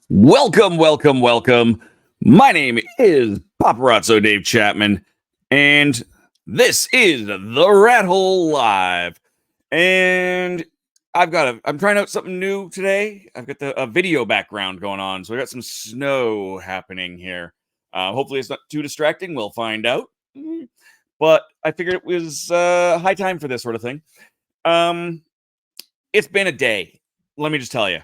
Welcome, welcome, welcome. My name is Paparazzo Dave Chapman, and this is the Rat Hole Live. And I'm trying out something new today. I've got a video background going on, so I got some snow happening here. Hopefully, it's not too distracting. We'll find out. But I figured it was high time for this sort of thing. It's been a day. Let me just tell you.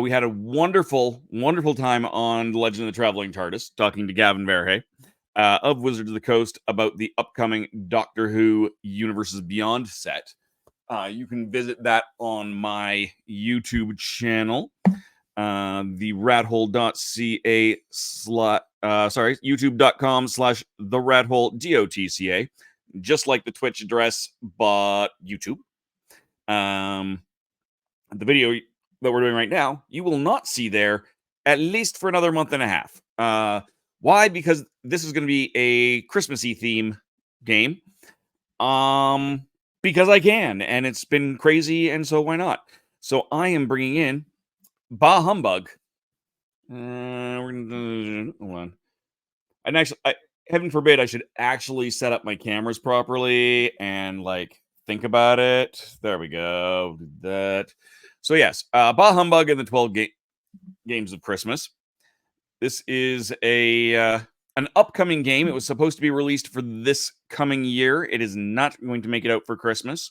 We had a wonderful, wonderful time on The Legend of the Traveling TARDIS, talking to Gavin Verhey of Wizards of the Coast about the upcoming Doctor Who Universes Beyond set. You can visit that on my YouTube channel, TheRatHole.ca youtube.com/TheRatHole.DOTCA, just like the Twitch address, but YouTube. The video that we're doing right now, you will not see there at least for another month and a half. Why? Because this is going to be a Christmassy theme game. Because I can, and it's been crazy, and so why not? So I am bringing in Bah Humbug. We're gonna hold on. And actually, heaven forbid, I should actually set up my cameras properly and think about it. There we go. Did that. So yes, Bah Humbug and the 12 Games of Christmas. This is an upcoming game. It was supposed to be released for this coming year. It is not going to make it out for Christmas,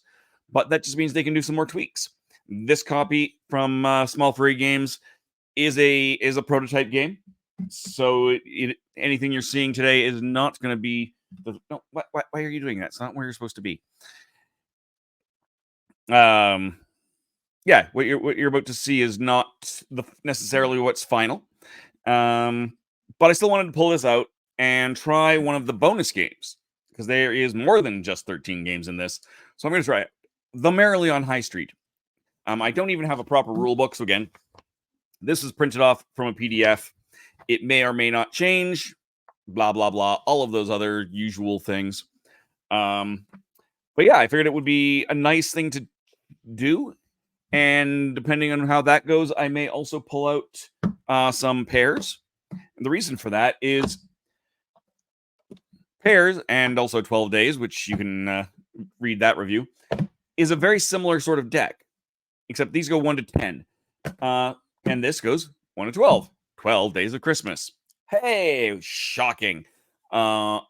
but that just means they can do some more tweaks. This copy from Small Furry Games is a prototype game. So anything you're seeing today is not going to be. No, why are you doing that? It's not where you're supposed to be. Yeah, what you're about to see is not necessarily what's final. But I still wanted to pull this out and try one of the bonus games because there is more than just 13 games in this. So I'm going to try it. The Merrily on High Street. I don't even have a proper rule book, so again, this is printed off from a PDF. It may or may not change. Blah blah blah. All of those other usual things. But yeah, I figured it would be a nice thing to do. And depending on how that goes, I may also pull out some pairs. And the reason for that is pairs and also 12 days, which you can read that review, is a very similar sort of deck, except these go 1 to 10. And this goes 1 to 12. 12 Days of Christmas. Hey, shocking. One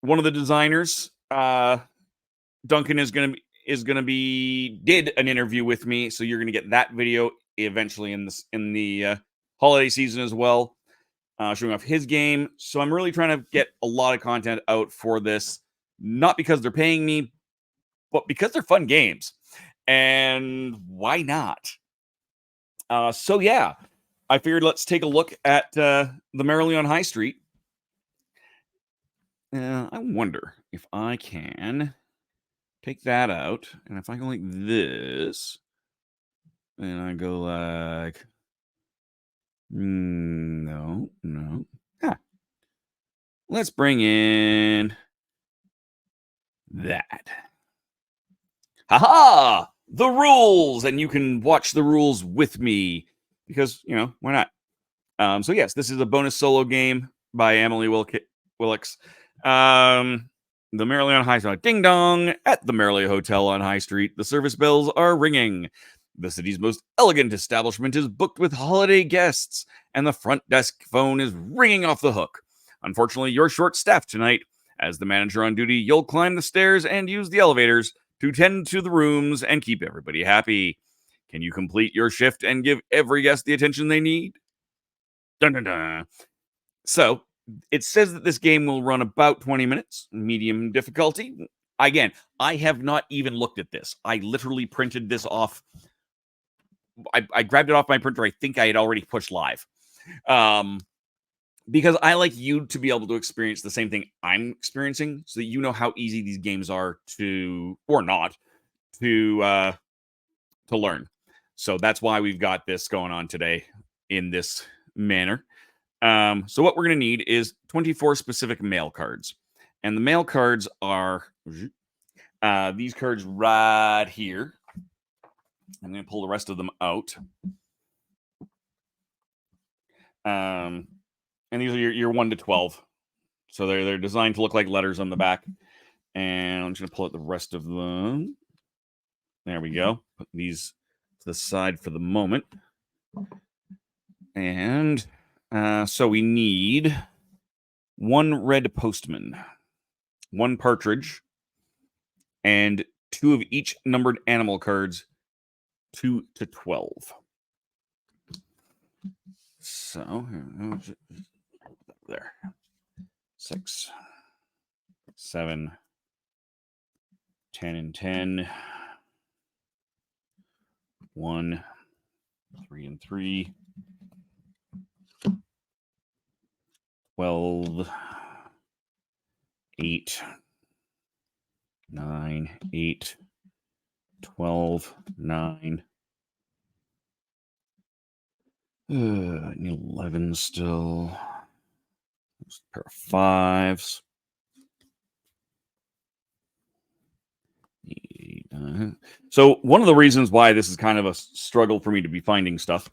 of the designers, Duncan, did an interview with me, so you're gonna get that video eventually in the holiday season as well, showing off his game. So I'm really trying to get a lot of content out for this, not because they're paying me, but because they're fun games, and why not? So yeah, I figured let's take a look at the Merrily on High Street. I wonder if I can take that out, and if I go like this, and I go like, no. Let's bring in that. Haha! The rules! And you can watch the rules with me, because, why not? So yes, this is a bonus solo game by Emily Willix. The Merrily on High Street. Ding dong! At the Merrily Hotel on High Street, the service bells are ringing. The city's most elegant establishment is booked with holiday guests, and the front desk phone is ringing off the hook. Unfortunately, you're short-staffed tonight. As the manager on duty, you'll climb the stairs and use the elevators to tend to the rooms and keep everybody happy. Can you complete your shift and give every guest the attention they need? Dun, dun, dun. So, it says that this game will run about 20 minutes, medium difficulty. Again, I have not even looked at this. I literally printed this off. I grabbed it off my printer. I think I had already pushed live. Because I like you to be able to experience the same thing I'm experiencing, so that you know how easy these games are to, or not, to learn. So that's why we've got this going on today in this manner. So what we're going to need is 24 specific mail cards. And the mail cards are these cards right here. I'm going to pull the rest of them out. And these are your 1 to 12. So they're designed to look like letters on the back. And I'm just going to pull out the rest of them. There we go. Put these to the side for the moment. And so we need 1 red postman, 1 partridge, and 2 of each numbered animal cards, 2 to 12. So there, 6, 7, 10 and 10, 1, 3 and 3, 12, 8, 9, 8, 12, 9. I need 11 still. Just a pair of 5s. 8, 9. So one of the reasons why this is kind of a struggle for me to be finding stuff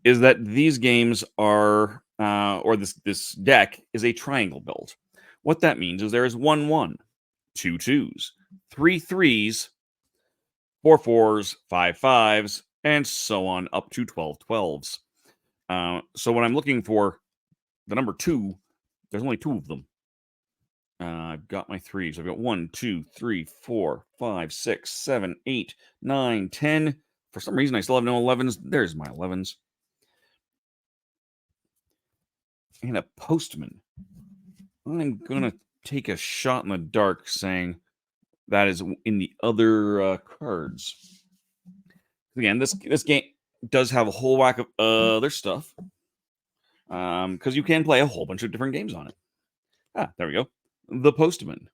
is that these games are, or this deck is a triangle build. What that means is there is 1 1, 2 2s, 3 3s, 4 4s, 5 5s, and so on up to 12 12s. So when I'm looking for the number 2, there's only 2 of them. I've got my 3s. I've got 1, 2, 3, 4, 5, 6, 7, 8, 9, 10. For some reason, I still have no 11s. There's my 11s. And a postman. I'm going to take a shot in the dark saying that is in the other cards. Again, this game does have a whole whack of other stuff. Because you can play a whole bunch of different games on it. There we go. The Postman.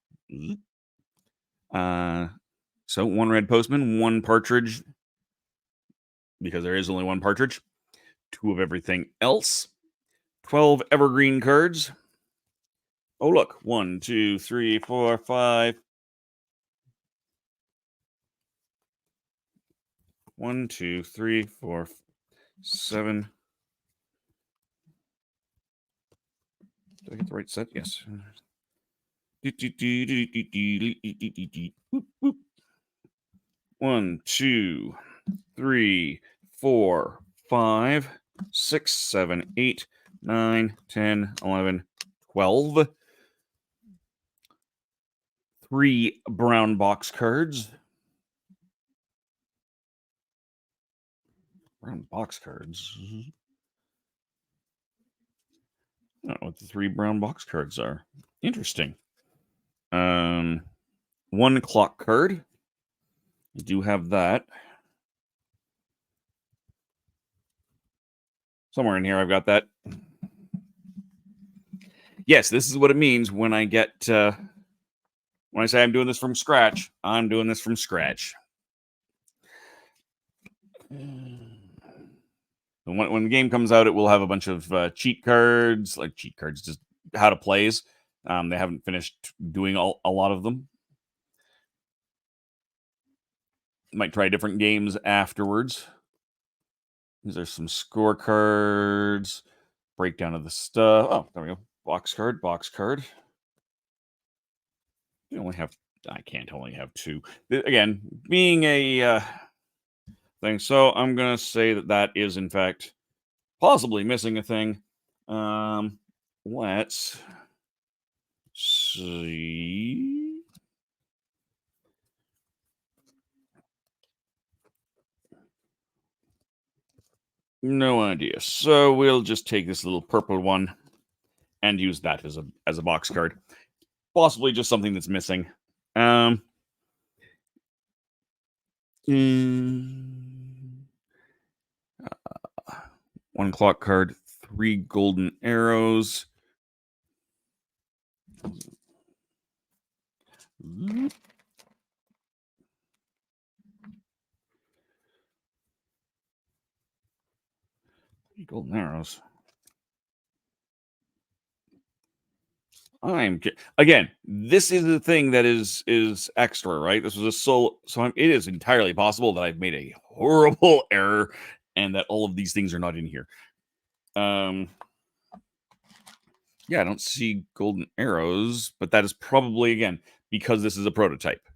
So 1 red postman, 1 partridge, because there is only 1 partridge, 2 of everything else, 12 evergreen cards. Oh, look, 1, 2, 3, 4, 5. 1, 2, 3, 4, 7. Did I get the right set? Yes. 1, 2, 3, 4, 5, 6, 7, 8, 9, 10, 11, 12. 3 brown box cards. Brown box cards. I don't know what the 3 brown box cards are. Interesting. 1 clock card. I do have that. Somewhere in here I've got that. Yes, this is what it means when I get... when I say I'm doing this from scratch, I'm doing this from scratch. When the game comes out, it will have a bunch of cheat cards, just how to plays. They haven't finished doing a lot of them. Might try different games afterwards. These are some scorecards, breakdown of the stuff. Oh, there we go. Box card. I can't only have 2. Again, being a thing. So I'm going to say that is, in fact, possibly missing a thing. Let's see. No idea. So we'll just take this little purple one and use that as a box card. Possibly just something that's missing. 1 clock card, 3 golden arrows. Golden arrows. Again, this is the thing that is extra, right? This was a solo, so it is entirely possible that I've made a horrible error and that all of these things are not in here. Yeah, I don't see golden arrows, but that is probably, again, because this is a prototype.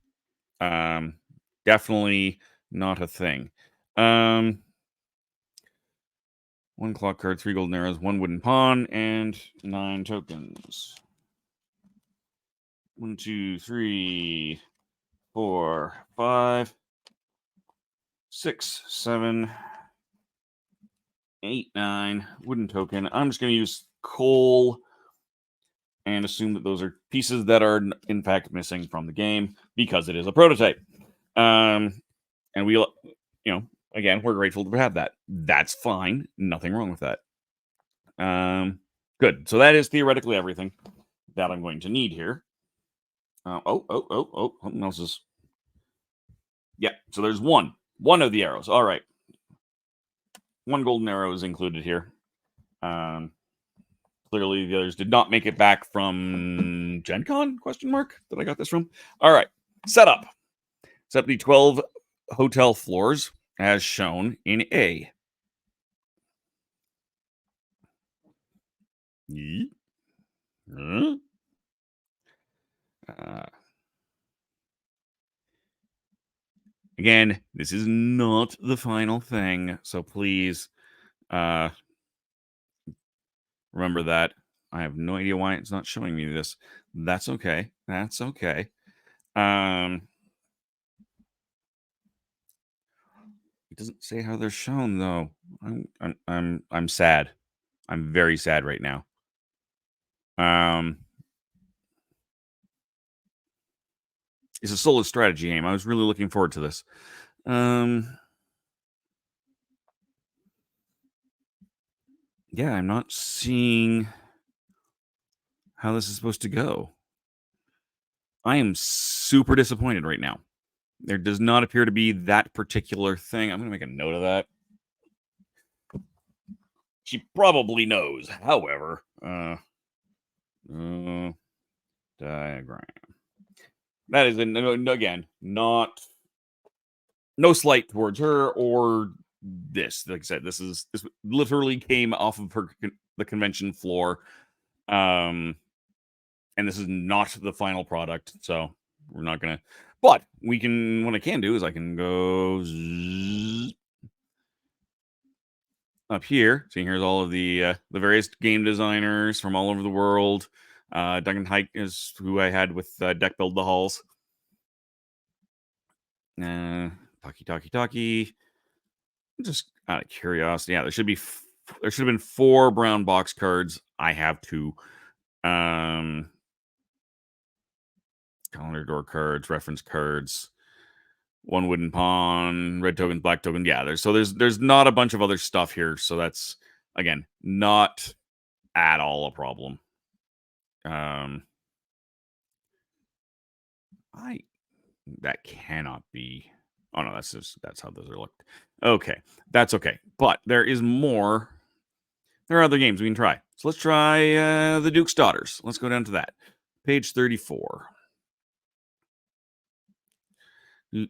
Definitely not a thing. One clock card, 3 golden arrows, 1 wooden pawn, and 9 tokens. 1, 2, 3, 4, 5, 6, 7, 8, 9. Wooden token. I'm just going to use coal and assume that those are pieces that are in fact missing from the game because it is a prototype. And we, again, we're grateful to have that. That's fine. Nothing wrong with that. Good. So that is theoretically everything that I'm going to need here. Something else is. Yeah. So there's one of the arrows. All right. 1 golden arrow is included here. Clearly, the others did not make it back from Gen Con? Question mark. That I got this from. All right. Setup. Set up the 12 hotel floors as shown in A. Again, this is not the final thing, so please remember that. I have no idea why it's not showing me this. That's okay. That's okay. It doesn't say how they're shown though. I'm sad. I'm very sad right now. It's a solo strategy game. I was really looking forward to this. Yeah, I'm not seeing how this is supposed to go. I am super disappointed right now. There does not appear to be that particular thing. I'm going to make a note of that. She probably knows. However, diagram. That is, again, not no slight towards her or this. Like I said, this literally came off of the convention floor, and this is not the final product. So we're not gonna. But we can. What I can do is I can go up here. See, here's all of the various game designers from all over the world. Duncan Hike is who I had with Deck Build the Halls. Talkie. Just out of curiosity, yeah, there should have been 4 brown box cards. I have 2. Calendar door cards, reference cards, 1 wooden pawn, red token, black token. Yeah, there's not a bunch of other stuff here, so that's again not at all a problem. That cannot be. Oh no, that's how those are looked. Okay, that's okay. But there is more. There are other games we can try. So let's try the Duke's Daughters. Let's go down to that. Page 34. This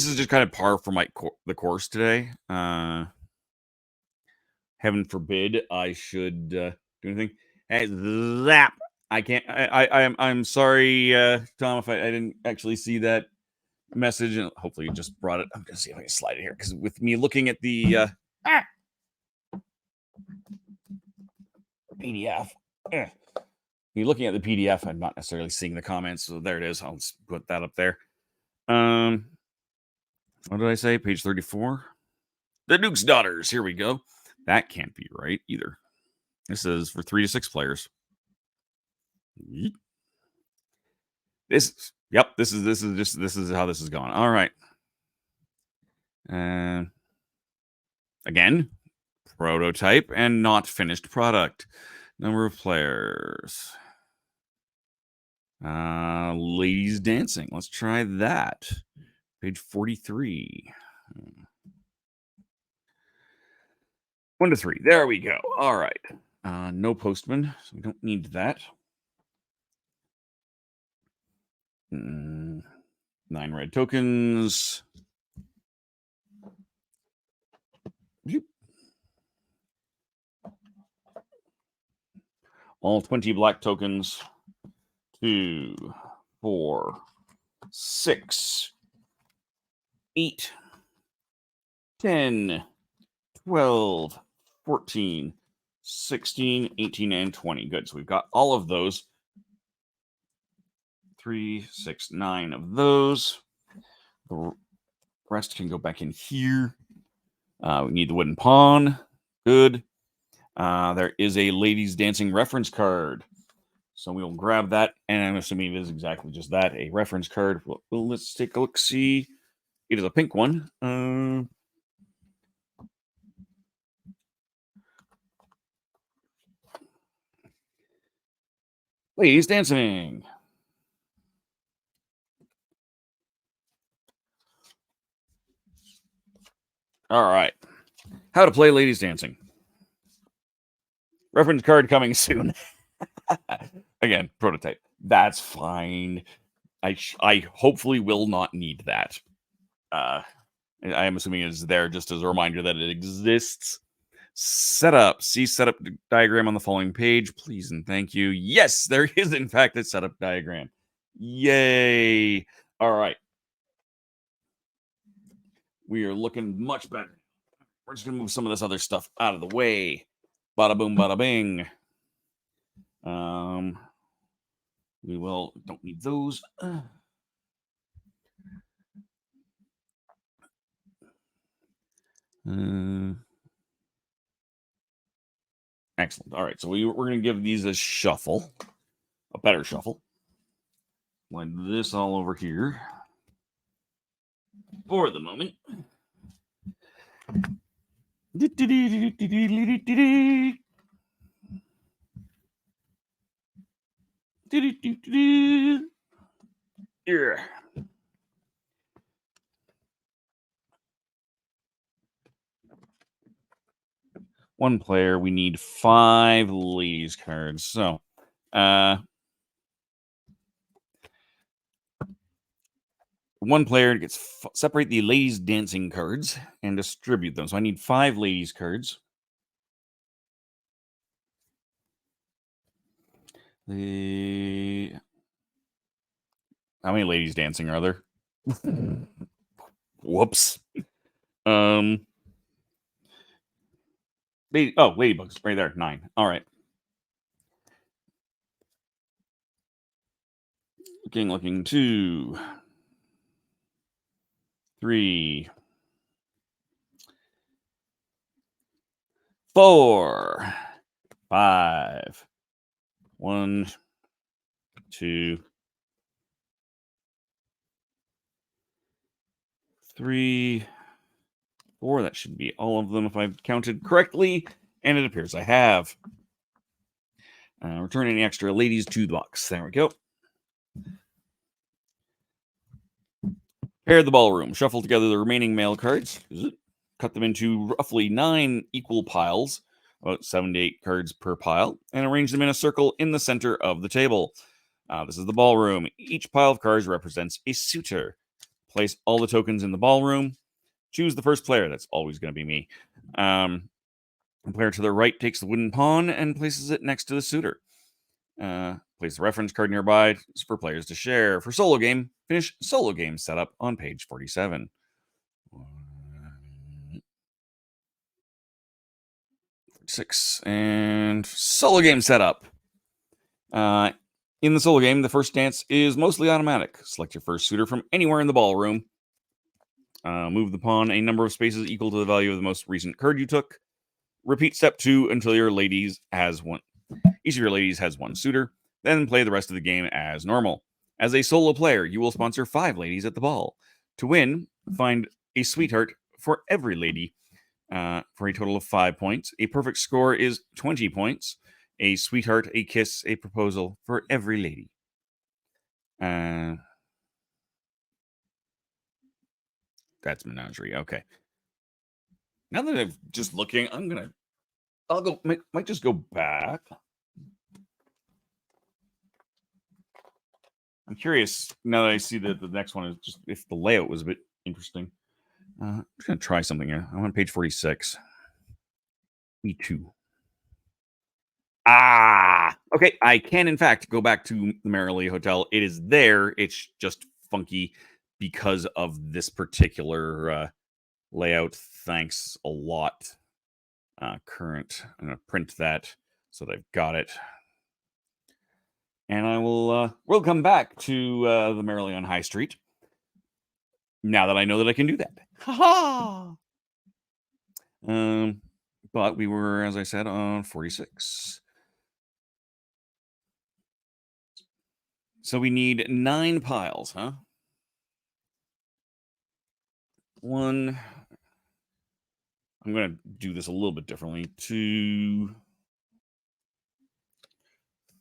is just kind of par for the course today. Heaven forbid I should do anything. Hey, zap! I can't. I'm sorry, Tom, if I didn't actually see that message, and hopefully you just brought it. I'm gonna see if I can slide it here because with me looking at the PDF, me looking at the PDF, I'm not necessarily seeing the comments. So there it is. I'll just put that up there. What did I say? Page 34. The Duke's Daughters. Here we go. That can't be right either. This is for 3 to 6 players. This is how this is going. All right. Again, prototype and not finished product. Number of players. Ladies dancing. Let's try that. Page 43. 1 to 3. There we go. All right. No postman, so we don't need that. 9 red tokens. All 20 black tokens. 2, 4, 6, 8, 10, 12, 14, 16, 18, and 20. Good. So we've got all of those. 3, 6, 9 of those. The rest can go back in here. We need the wooden pawn. Good. There is a ladies dancing reference card. So we'll grab that, and I'm assuming it is exactly just that, a reference card. Well, let's take a look, see. It is a pink one. Ladies dancing. All right. How to play ladies dancing. Reference card coming soon. Again, prototype. That's fine. I hopefully will not need that. I am assuming it's there just as a reminder that it exists. Setup. See setup diagram on the following page, please and thank you. Yes, there is in fact a setup diagram. Yay! All right. We are looking much better. We're just gonna move some of this other stuff out of the way. Bada boom, bada bing. We don't need those. Excellent. All right, so we're going to give these a shuffle, a better shuffle. Like this all over here for the moment. Yeah. One player, we need 5 ladies cards. So, one player gets separate the ladies dancing cards and distribute them. So I need 5 ladies cards. How many ladies dancing are there? Whoops. Ladybugs right there. 9. All right. Looking. 2, 3, 4, 5. 1, 2, 3, 4. That should be all of them if I've counted correctly, and it appears I have. Return any extra ladies to the box. There we go. Pair the ballroom. Shuffle together the remaining male cards. Cut them into roughly 9 equal piles, about 7 to 8 cards per pile, and arrange them in a circle in the center of the table. This is the ballroom. Each pile of cards represents a suitor. Place all the tokens in the ballroom. Choose the first player. That's always going to be me. The player to the right takes the wooden pawn and places it next to the suitor. Place the reference card nearby for players to share. For solo game, finish solo game setup on page 47. 6 and solo game setup. In the solo game, the first dance is mostly automatic. Select your first suitor from anywhere in the ballroom. Move the pawn a number of spaces equal to the value of the most recent card you took. Repeat step 2 until your ladies has one. Each of your ladies has one suitor. Then play the rest of the game as normal. As a solo player, you will sponsor 5 ladies at the ball. To win, find a sweetheart for every lady for a total of 5 points. A perfect score is 20 points. A sweetheart, a kiss, a proposal for every lady. That's menagerie. Okay. Now that I'm just looking, might just go back. I'm curious now that I see that the next one is just if the layout was a bit interesting. I'm just gonna try something here. I'm on page 46. Me too. Okay, I can in fact go back to the Merrily Hotel. It is there. It's just funky because of this particular layout. Thanks a lot. Current. I'm going to print that so that I've got it. And I will we'll come back to the Merrily on High Street now that I know that I can do that. Ha ha! But we were, as I said, on 46. So we need 9 piles, huh? 1. I'm going to do this a little bit differently. 2,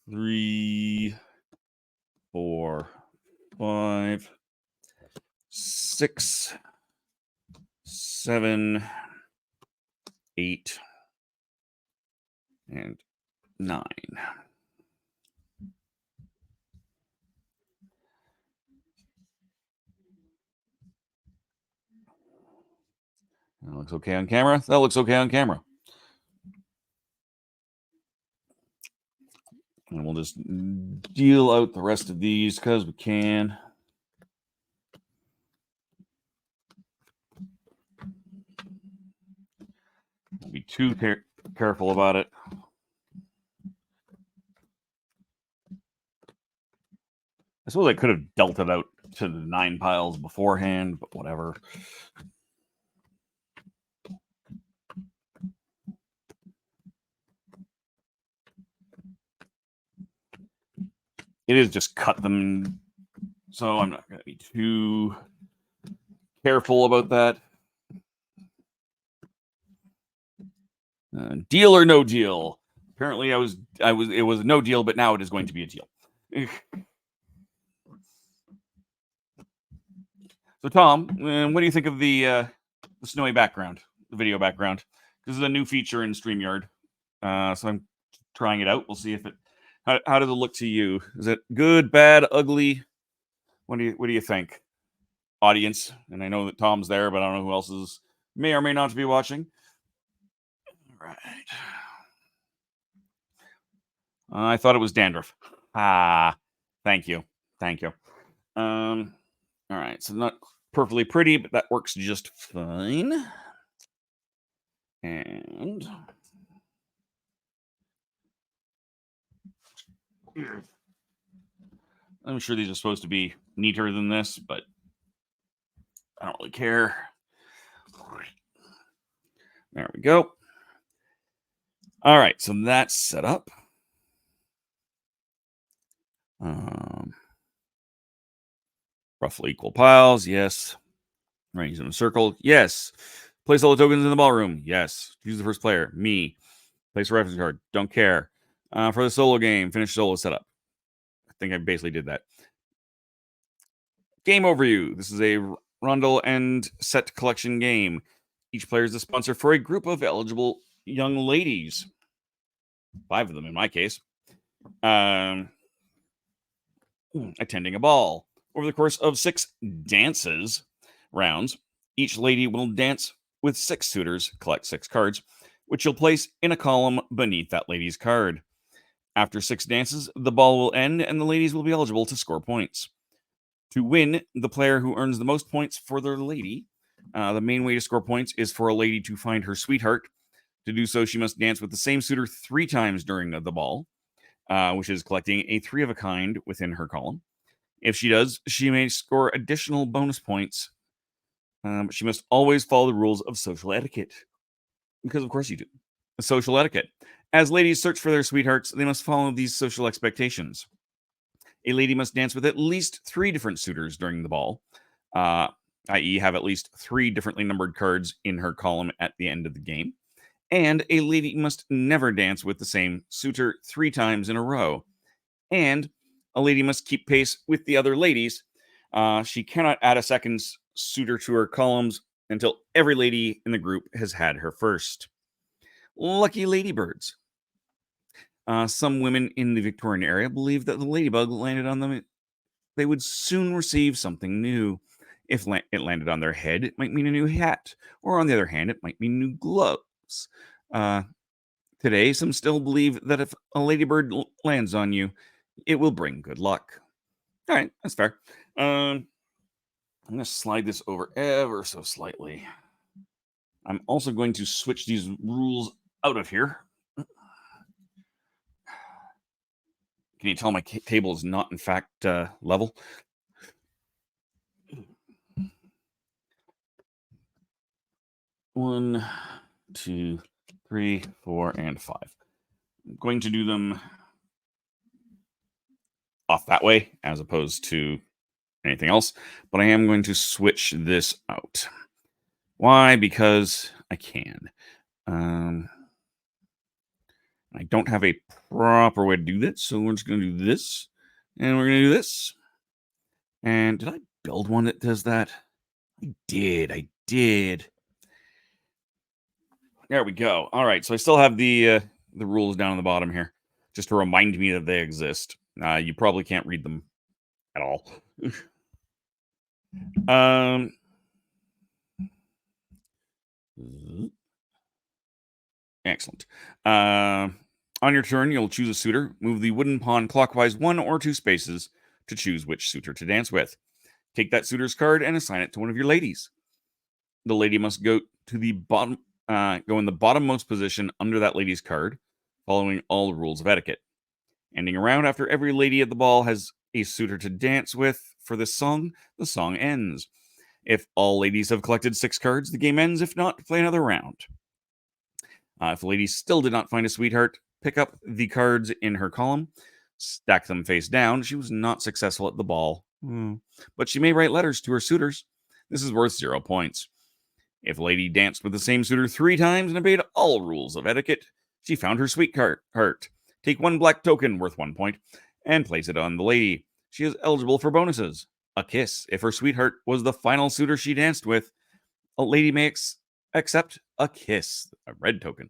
3, 4, 5, 6, 7, 8, and 9. That looks okay on camera. That looks okay on camera. And we'll just deal out the rest of these because we can. Don't be too careful about it. I suppose I could have dealt it out to the 9 piles beforehand, but whatever. It is just cut them, so I'm not going to be too careful about that. Deal or no deal? Apparently, it was a no deal, but now it is going to be a deal. So, Tom, what do you think of the snowy background, the video background? This is a new feature in StreamYard, so I'm trying it out. We'll see if it. How does it look to you? Is it good, bad, ugly? What do you think, audience? And I know that Tom's there, but I don't know who else is may or may not be watching. All right. I thought it was dandruff. Thank you. All right, so not perfectly pretty, but that works just fine. And I'm sure these are supposed to be neater than this, but I don't really care. There we go. All right, so that's set up. Roughly equal piles, yes. Arrange in a circle, yes. Place all the tokens in the ballroom, yes. Choose the first player, me. Place a reference card, don't care. For the solo game, finish solo setup. I think I basically did that. Game overview. This is a Rondel and set collection game. Each player is the sponsor for a group of eligible young ladies. 5 of them in my case. Attending a ball. Over the course of 6 dances rounds, each lady will dance with 6 suitors, collect 6 cards, which you'll place in a column beneath that lady's card. After 6 dances, the ball will end and the ladies will be eligible to score points. To win, the player who earns the most points for their lady, the main way to score points is for a lady to find her sweetheart. To do so, she must dance with the same suitor 3 times during the ball, which is collecting a 3 of a kind within her column. If she does, she may score additional bonus points, but she must always follow the rules of social etiquette. Because, of course, you do. Social etiquette. As ladies search for their sweethearts, they must follow these social expectations. A lady must dance with at least 3 different suitors during the ball, i.e., have at least 3 differently numbered cards in her column at the end of the game. And a lady must never dance with the same suitor 3 times in a row. And a lady must keep pace with the other ladies. She cannot add a second suitor to her columns until every lady in the group has had her first. Lucky ladybirds. Some women in the Victorian area believe that the ladybug landed on them. They would soon receive something new. If it landed on their head, it might mean a new hat. Or on the other hand, it might mean new gloves. Today, some still believe that if a ladybird lands on you, it will bring good luck. All right, that's fair. I'm going to slide this over ever so slightly. I'm also going to switch these rules out of here. Can you tell my table is not, in fact, level? One, two, three, four, and five. I'm going to do them off that way as opposed to anything else, but I am going to switch this out. Why? Because I can. I don't have a proper way to do that, so we're just going to do this, and we're going to do this. And did I build one that does that? I did. There we go. All right, so I still have the rules down on the bottom here, just to remind me that they exist. You probably can't read them at all. Excellent. On your turn, you'll choose a suitor. Move the wooden pawn clockwise 1 or 2 spaces to choose which suitor to dance with. Take that suitor's card and assign it to one of your ladies. The lady must go to the bottom, go in the bottommost position under that lady's card, following all the rules of etiquette. Ending a round after every lady at the ball has a suitor to dance with for this song, the song ends. If all ladies have collected 6 cards, the game ends. If not, play another round. If the lady still did not find a sweetheart, pick up the cards in her column, stack them face down. She was not successful at the ball, but she may write letters to her suitors. This is worth 0 points. If a lady danced with the same suitor 3 times and obeyed all rules of etiquette, she found her sweetheart. Take 1 black token worth 1 point and place it on the lady. She is eligible for bonuses. A kiss. If her sweetheart was the final suitor she danced with, a lady may accept a kiss, a red token,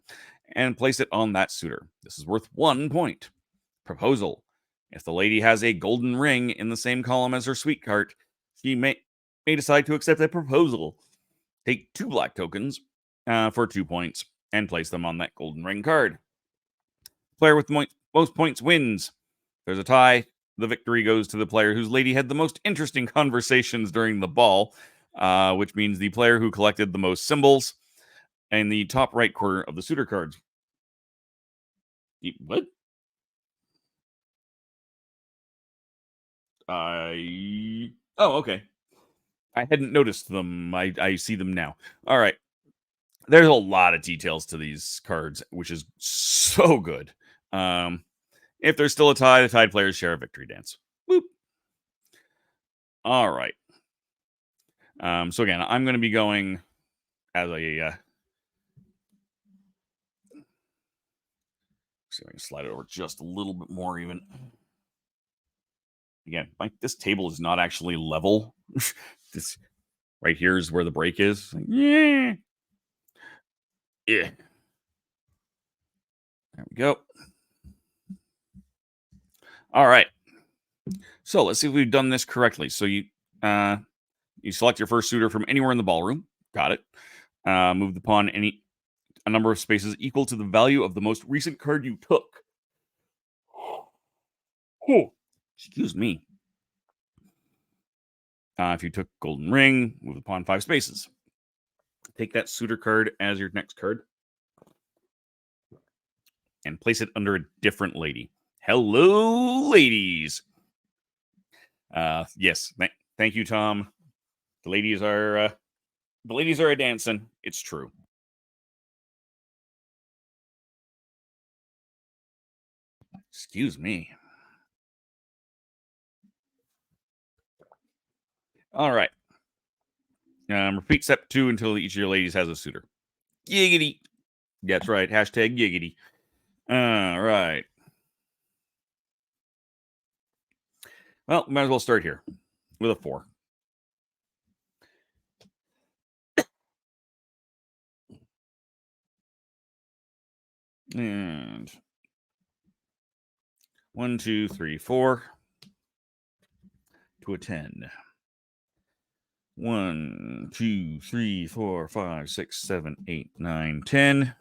and place it on that suitor. This is worth 1 point. Proposal. If the lady has a golden ring in the same column as her sweetheart, she may decide to accept a proposal. Take 2 black tokens for 2 points and place them on that golden ring card. Player with most points wins. If there's a tie, the victory goes to the player whose lady had the most interesting conversations during the ball, which means the player who collected the most symbols in the top right corner of the suitor cards. What? Oh, okay. I hadn't noticed them. I see them now. All right. There's a lot of details to these cards, which is so good. If there's still a tie, the tied players share a victory dance. Boop. All right. So again, I'm going to be going as a. See if I can slide it over just a little bit more, even. Again, this table is not actually level. This right here is where the break is. Yeah. There we go. All right. So let's see if we've done this correctly. So you select your first suitor from anywhere in the ballroom. Got it. Move the pawn a number of spaces equal to the value of the most recent card you took. Oh, excuse me. If you took golden ring, move the pawn 5 spaces. Take that suitor card as your next card and place it under a different lady. Hello, ladies. Yes, thank you, Tom. The ladies are a dancing. It's true. Excuse me. All right. Repeat step 2 until each of your ladies has a suitor. Giggity. That's right. Hashtag giggity. All right. Well, might as well start here with a 4. And 1, 2, 3, 4 to a 10. 1, 2, 3, 4, 5, 6, 7, 8, 9, 10.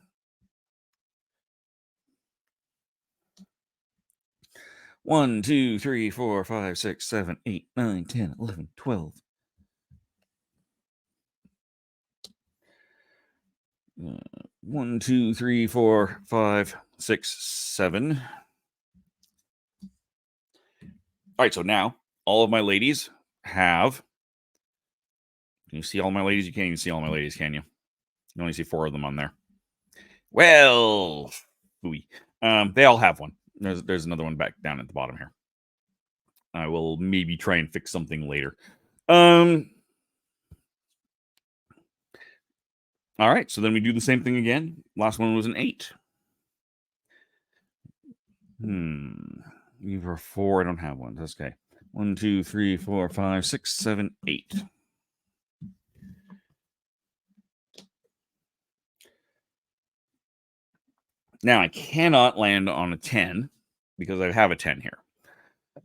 1, 2, 3, 4, 5, 6, 7, 8, 9, 10, 11, 12. 1, 2, 3, 4, 5, 6, 7. All right, so now all of my ladies have. Can you see all my ladies? You can't even see all my ladies, can you? You only see 4 of them on there. Well, they all have one. There's another one back down at the bottom here. I will maybe try and fix something later. All right, so then we do the same thing again. Last one was an 8. You were 4. I don't have one. That's okay. 1, 2, 3, 4, 5, 6, 7, 8. Now I cannot land on a 10 because I have a 10 here.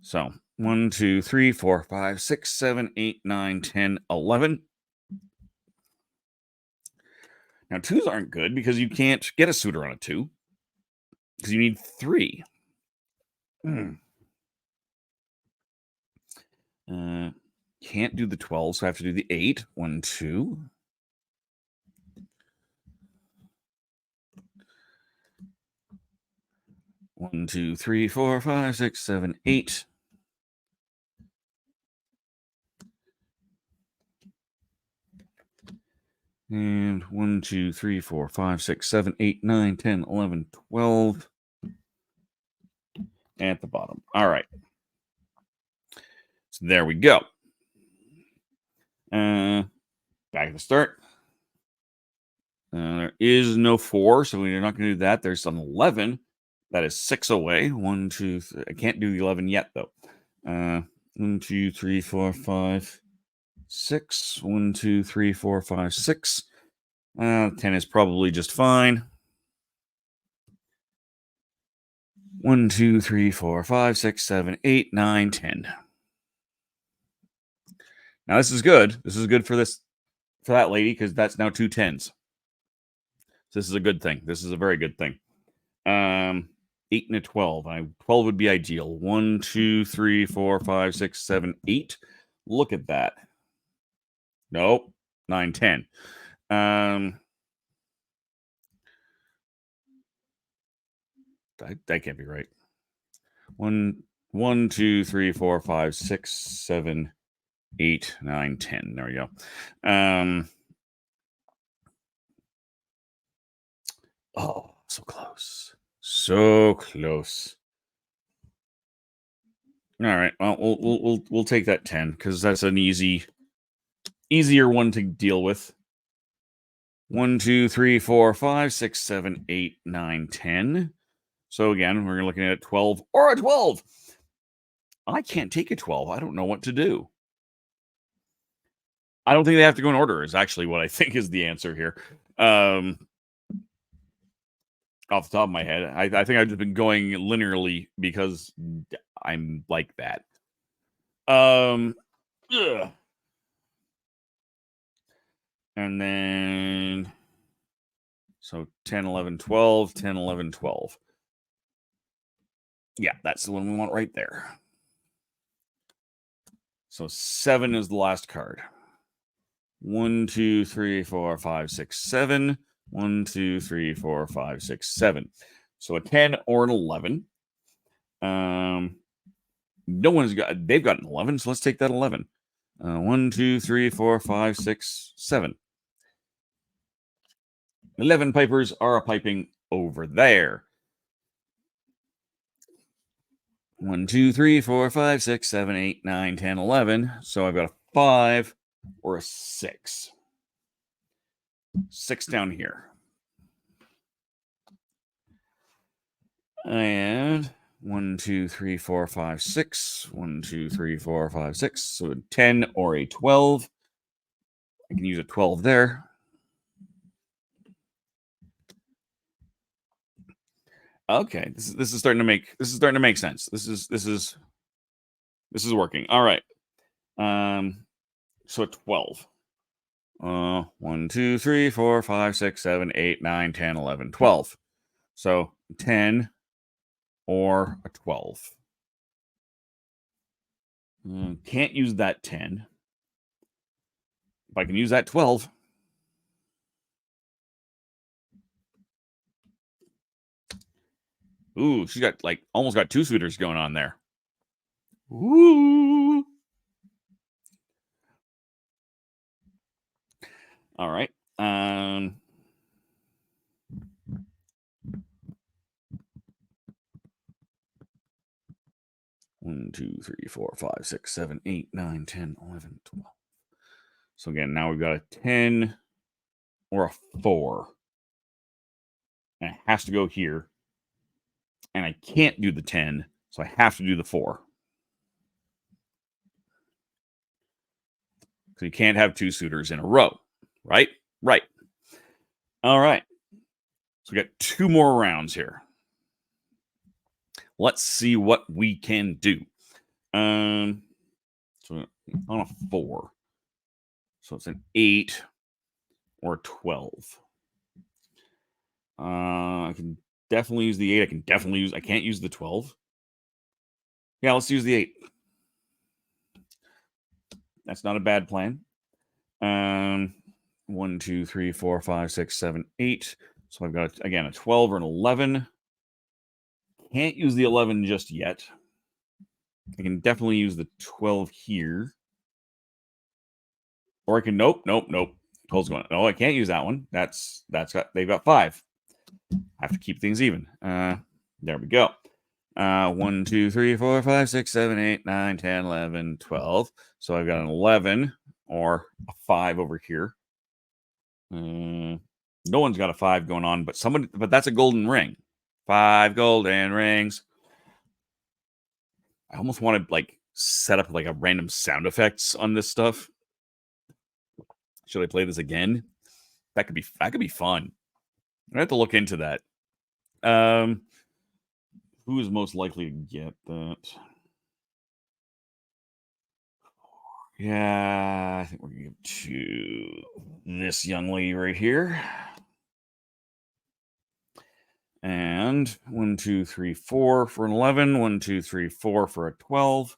So 1, 2, 3, 4, 5, 6, 7, 8, 9, 10, 11. Now 2s aren't good because you can't get a suitor on a 2 because you need 3. Can't do the 12, so I have to do the 8. 1, 2. One, 2, 3, 4, 5, 6, 7, 8. And 1, 2, 3, 4, 5, 6, 7, 8, 9, 10, 11, 12. At the bottom. All right. So there we go. Back at the start. There is no 4, so we're not going to do that. There's an 11. That is 6 away. 1, 2, 3. I can't do the 11 yet, though. 1, 2, 3, 4, 5, 6. 1, 2, 3, 4, 5, 6. 10 is probably just fine. 1, 2, 3, 4, 5, 6, 7, 8, 9, 10. Now this is good. This is good for that lady because that's now 2 10s. So this is a good thing. This is a very good thing. 8 and a 12. 12 would be ideal. 1, 2, 3, 4, 5, 6, 7, 8. Look at that. Nope. 9, 10. That can't be right. 1, 2, 3, 4, 5, 6, 7, 8, 9, 10. There we go. Oh, so close. So close. All right. Well, we'll take that 10 because that's an easier one to deal with. 1, 2, 3, 4, 5, 6, 7, 8, 9, 10. So again, we're looking at a 12 or a 12. I can't take a 12. I don't know what to do. I don't think they have to go in order is actually what I think is the answer here. Off the top of my head, I think I've just been going linearly because I'm like that. Ugh. And then, so 10, 11, 12, 10, 11, 12. Yeah, that's the one we want right there. So 7 is the last card. 1, 2, 3, 4, 5, 6, 7. 1, 2, 3, 4, 5, 6, 7. So a 10 or an 11. No one's got, they've got an 11, so let's take that 11. 1, 2, 3, 4, 5, 6, 7. 11 pipers are a piping over there. 1, 2, 3, 4, 5, 6, 7, 8, 9, 10, 11. So I've got a 5 or a 6. 6 down here. And 1, 2, 3, 4, 5, 6. 1, 2, 3, 4, 5, 6. So a 10 or a 12. I can use a 12 there. Okay, this is starting to make sense. This is working. All right. So a 12. 1, 2, 3, 4, 5, 6, 7, 8, 9, 10, 11, 12. So 10 or a 12. Can't use that 10. If I can use that 12. Ooh, she's got like almost got 2 suitors going on there. Ooh. All right. 1, 2, 3, 4, 5, 6, 7, 8, 9, 10, 11, 12. So again, now we've got a 10 or a 4. And it has to go here. And I can't do the 10, so I have to do the 4. So you can't have 2 suitors in a row, right? Right. All right. So we got 2 more rounds here. Let's see what we can do. So on a 4. So it's an 8 or 12. I can definitely use the 8. I can't use the 12. Yeah, let's use the 8. That's not a bad plan. 1, 2, 3, 4, 5, 6, 7, 8. So I've got, again, a 12 or an 11. Can't use the 11 just yet. I can definitely use the 12 here. Or I can, nope. 12's going, no, I can't use that one. They've got 5. I have to keep things even. There we go. 1, 2, 3, 4, 5, 6, 7, 8, 9, 10, 11, 12. So I've got an 11 or a 5 over here. No one's got a 5 going on, but that's a golden ring. 5 golden rings. I almost want to like set up like a random sound effects on this stuff. Should I play this again? That could be fun. I have to look into that. Who is most likely to get that? Yeah, I think we're gonna give to this young lady right here. And 1, 2, 3, 4 for an 11. 1, 2, 3, 4 for a 12.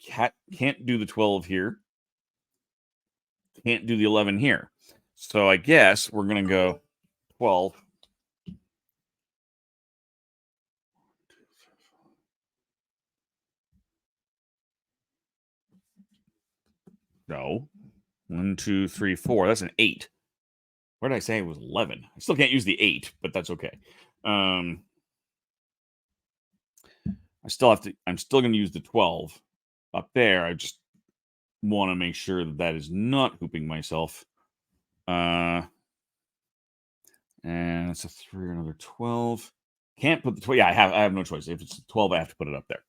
Cat can't do the 12 here. Can't do the 11 here. So I guess we're gonna go 12. No. 1, 2, 3, 4. That's an 8. Where did I say it was 11? I still can't use the 8, but that's okay. I'm still going to use the 12 up there. I just want to make sure that is not hooping myself. And it's a 3 or another 12. Can't put the 12. Yeah, I have no choice. If it's 12, I have to put it up there.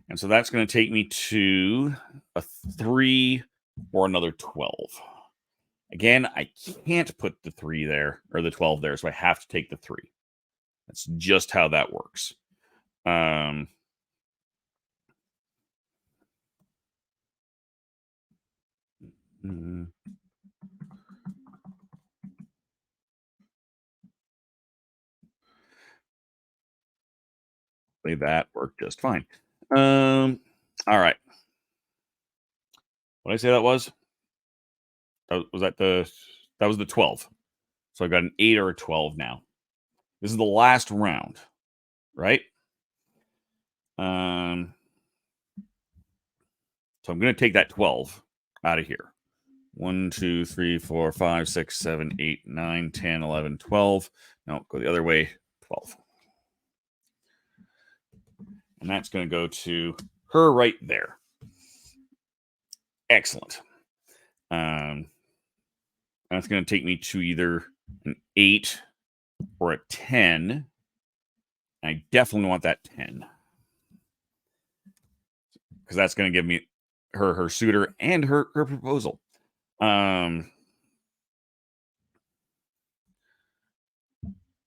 And so that's going to take me to a 3 or another 12. Again, I can't put the 3 there or the 12 there, so I have to take the 3. That's just how that works. That worked just fine. All right. What did I say that was? That was the 12. So I've got an 8 or a 12 now. This is the last round, right? So I'm going to take that 12 out of here. 1, 2, 3, 4, 5, 6, 7, 8, 9, 10, 11, 12. No, go the other way. 12. And that's going to go to her right there. Excellent. That's going to take me to either an 8 or a 10. I definitely want that 10. Because that's going to give me her suitor and her proposal.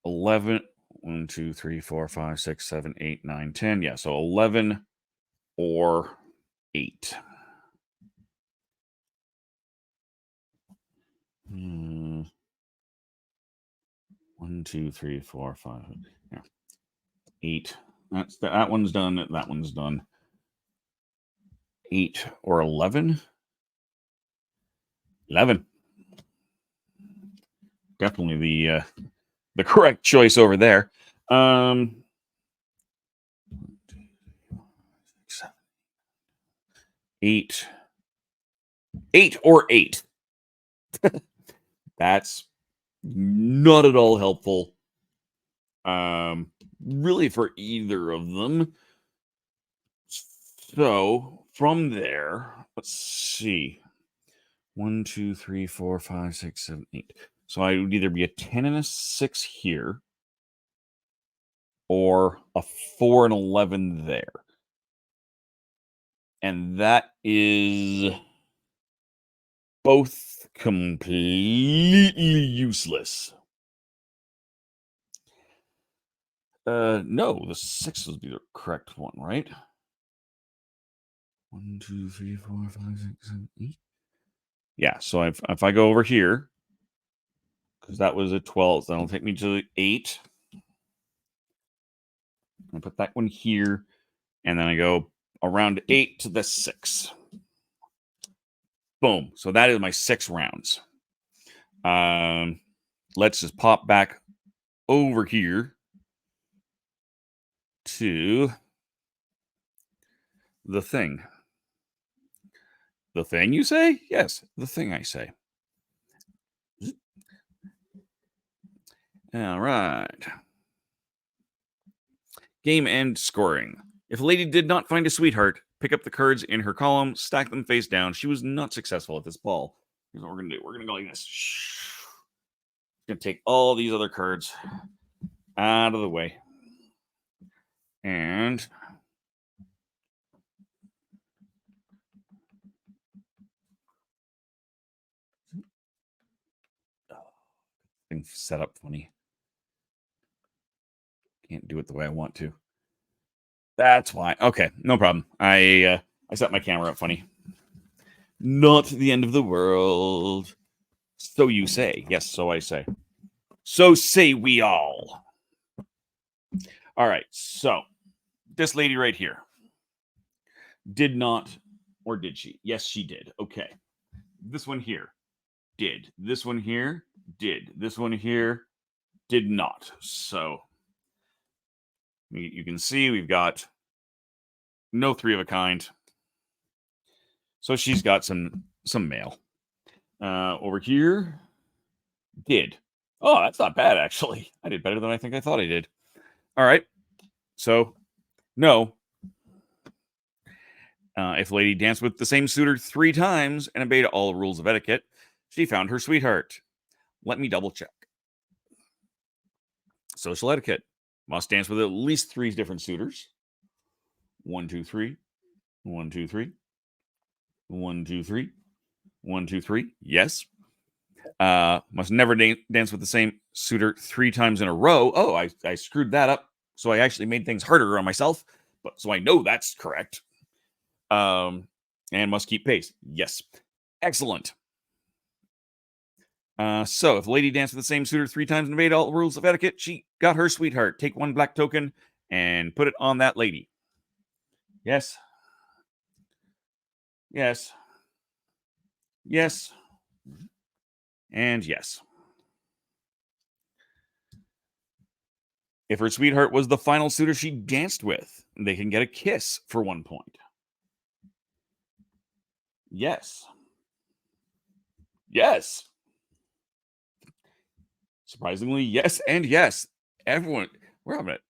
11. 1, 2, 3, 4, 5, 6, 7, 8, 9, 10. Yeah, so 11 or 8. 1, 2, 3, 4, 5. Yeah. 8 That one's done. That one's done. 8 or 11. 11. Definitely the correct choice over there. 8. 8 or 8. That's not at all helpful. Really for either of them. So from there, let's see. 1, 2, 3, 4, 5, 6, 7, 8. So I would either be a 10 and a 6 here, or a 4 and 11 there. And that is both completely useless. No, the 6 would be the correct one, right? 1, 2, 3, 4, 5, 6, 7, 8. Yeah, so if I go over here, because that was a 12, so that'll take me to 8. I put that one here, and then I go around 8 to the 6. Boom. So that is my 6 rounds. Let's just pop back over here to the thing. The thing, you say? Yes, the thing, I say. All right. Game and scoring. If a lady did not find a sweetheart, pick up the cards in her column, stack them face down. She was not successful at this ball. Here's what we're going to do. We're going to go like this. Going to take all these other cards out of the way. And things set up funny. Can't do it the way I want to. That's why. Okay, no problem. I set my camera up funny. Not the end of the world. So you say. Yes, so I say. So say we all. All right, so this lady right here did not, or did she? Yes, she did. Okay. This one here did. This one here did. This one here did not. So you can see we've got no 3 of a kind. So she's got some mail. Over here did. Oh, that's not bad, actually. I did better than I think I thought I did. All right. So, no. If a lady danced with the same suitor 3 times and obeyed all the rules of etiquette, she found her sweetheart. Let me double check. Social etiquette. Must dance with at least 3 different suitors. 1, 2, 3. 1, 2, 3. 1, 2, 3. 1, 2, 3. Yes. Must never dance with the same suitor 3 times in a row. Oh, I screwed that up. So I actually made things harder on myself. But so I know that's correct. And must keep pace. Yes. Excellent. So if a lady danced with the same suitor 3 times and obeyed all the rules of etiquette, she got her sweetheart. Take 1 black token and put it on that lady. Yes. Yes. Yes. And yes. If her sweetheart was the final suitor she danced with, they can get a kiss for 1 point. Yes. Yes. Surprisingly, yes and yes. Everyone, we're having it.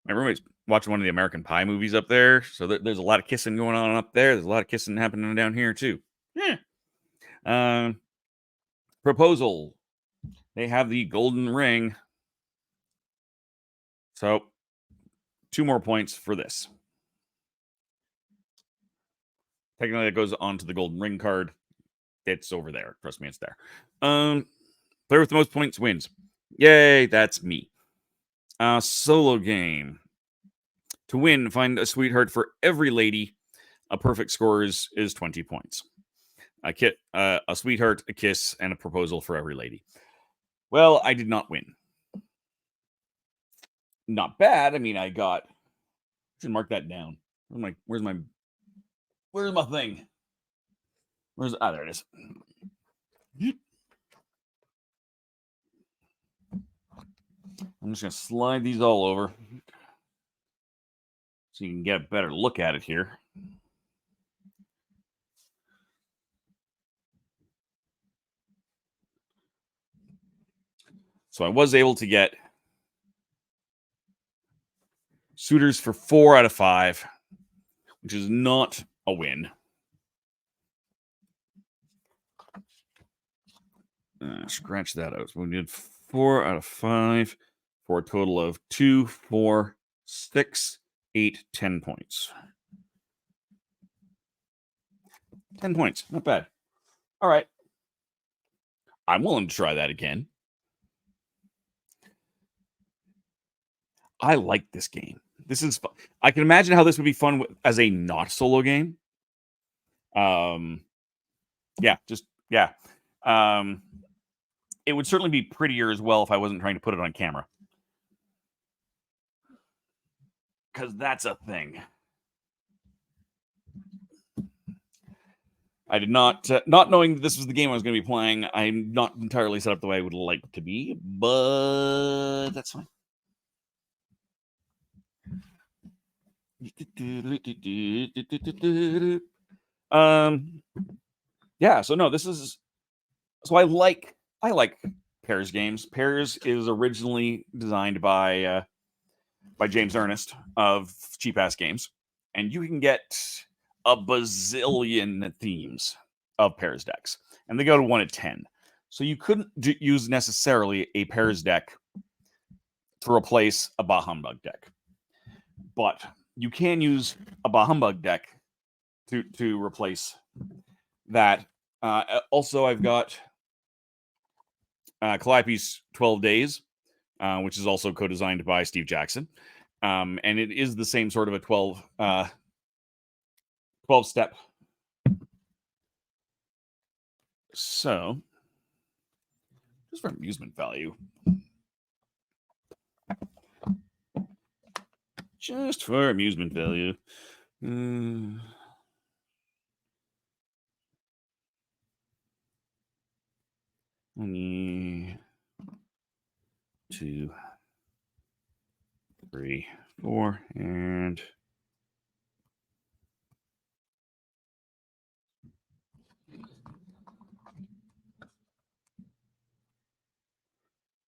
My roommate's watching one of the American Pie movies up there, so there's a lot of kissing going on up there. There's a lot of kissing happening down here too. Yeah. Proposal. They have the golden ring. So 2 more points for this. Technically, it goes on to the golden ring card. It's over there. Trust me, it's there. Player with the most points wins. Yay, that's me. Solo game. To win, find a sweetheart for every lady. A perfect score is 20 points. A sweetheart, a kiss, and a proposal for every lady. Well, I did not win. Not bad. I mean, I got Should mark that down. Where's my thing? There it is. I'm just gonna slide these all over so you can get a better look at it here. So I was able to get suitors for 4 out of 5, which is not a win. Scratch that out. So we did 4 out of 5 for a total of 2, 4, 6, 8, 10 points. 10 points. Not bad. All right. I'm willing to try that again. I like this game. This is fun. I can imagine how this would be fun as a not solo game. Yeah. It would certainly be prettier as well if I wasn't trying to put it on camera. Because that's a thing. I did not knowing that this was the game I was going to be playing, I'm not entirely set up the way I would like to be, but that's fine. Yeah, so no, this is so I like Pairs games. Pairs is originally designed by James Ernest of Cheap Ass Games, and you can get a bazillion themes of Pairs decks, and they go to 1 to 10. So you couldn't use necessarily a Pairs deck to replace a Bah Humbug deck, but you can use a Bah Humbug deck to replace that. Also, I've got Calliope's 12 Days, which is also co-designed by Steve Jackson. And it is the same sort of a 12 step. So, just for amusement value. Just for amusement value. 1, 2, 3, 4, and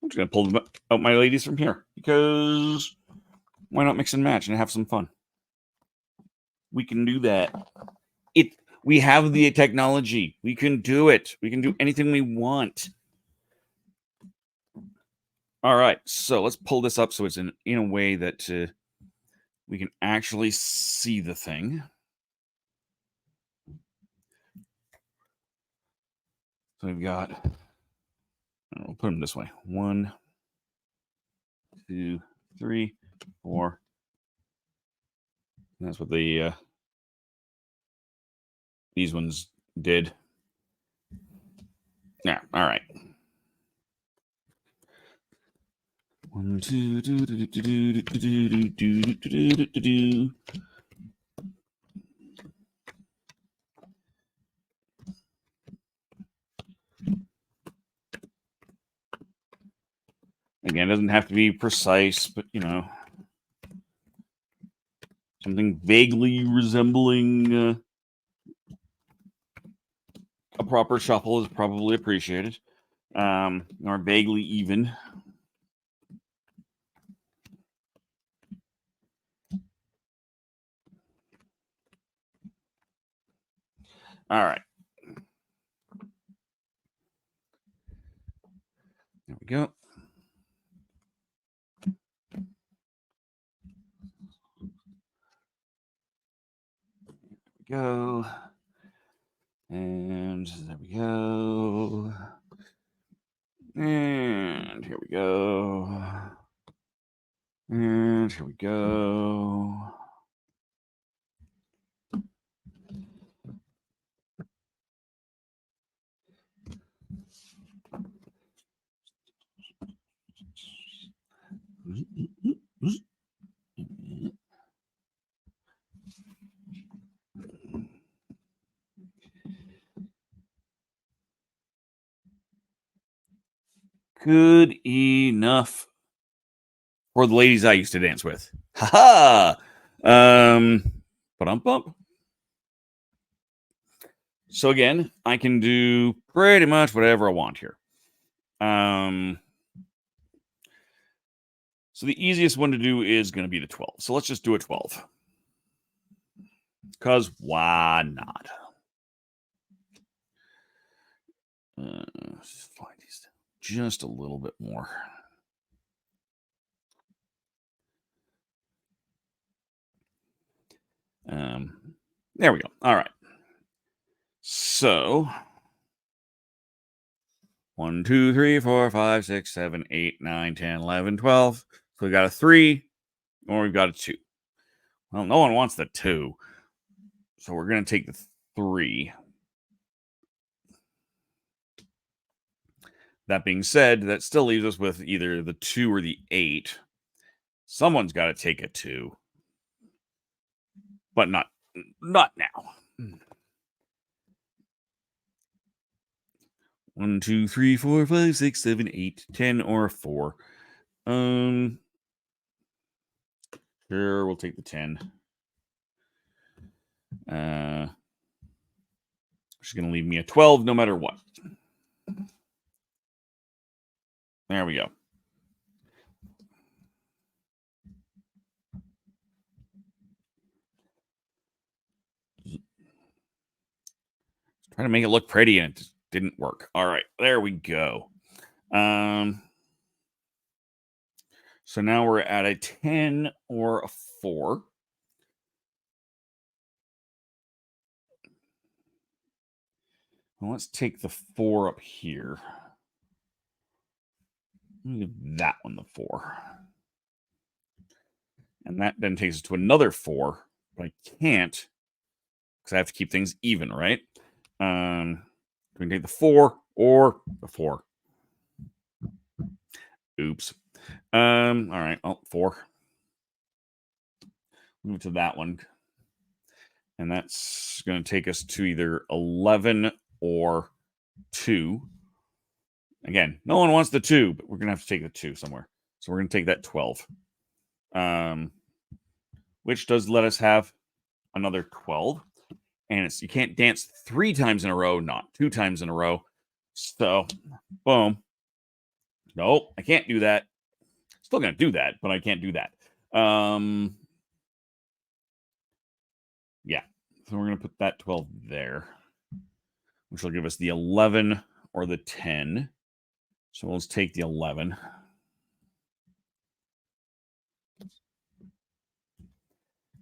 I'm just going to pull out my ladies from here because why not mix and match and have some fun? We can do that. We have the technology. We can do it. We can do anything we want. All right, so let's pull this up so it's in a way that we can actually see the thing. So we've got, we'll put them this way. 1, 2, 3, 4. And that's what the these ones did. Yeah, all right. 1, 2, do, do, do, do, do, do, do, do, do, do. Again, it doesn't have to be precise, but something vaguely resembling a proper shuffle is probably appreciated, or vaguely even. All right. There we go. Go. And there we go. And here we go. And here we go. good enough for the ladies I used to dance with. Ha ha. Bump. So again, I can do pretty much whatever I want here. So the easiest one to do is going to be the 12. So let's just do a 12. Because why not? Slide these just a little bit more. There we go. All right. So 1, 2, 3, 4, 5, 6, 7, 8, 9, 10, 11, 12. So we got a 3 or we've got a 2. Well, no one wants the 2. So we're going to take the 3. That being said, that still leaves us with either the 2 or the 8. Someone's got to take a 2. But not now. 1, 2, 3, 4, 5, 6, 7, 8, 10, or 4. Sure, we'll take the 10. She's going to leave me a 12 no matter what. There we go. Trying to make it look pretty and it just didn't work. All right, there we go. So now we're at a 10 or a 4. Well, let's take the 4 up here. Give that one the 4. And that then takes us to another 4. But I can't because I have to keep things even, right? We can take the 4 or the 4. Oops. All right. Oh, 4. Move to that one. And that's going to take us to either 11 or 2. Again, no one wants the 2, but we're going to have to take the 2 somewhere. So we're going to take that 12. Which does let us have another 12. And it's you can't dance 3 times in a row, not 2 times in a row. So, boom. Nope, I can't do that. Still going to do that, but I can't do that. Yeah. So we're going to put that 12 there, which will give us the 11 or the 10. So let's take the 11.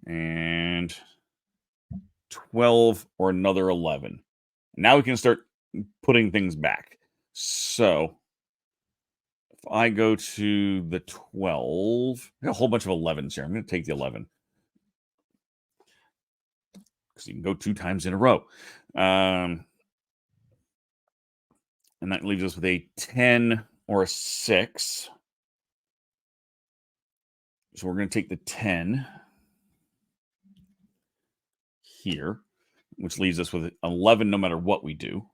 And 12 or another 11. Now we can start putting things back. So if I go to the 12, I got a whole bunch of 11s here. I'm going to take the 11. Because you can go 2 times in a row. And that leaves us with a 10 or a 6. So we're going to take the 10 here, which leaves us with 11 no matter what we do.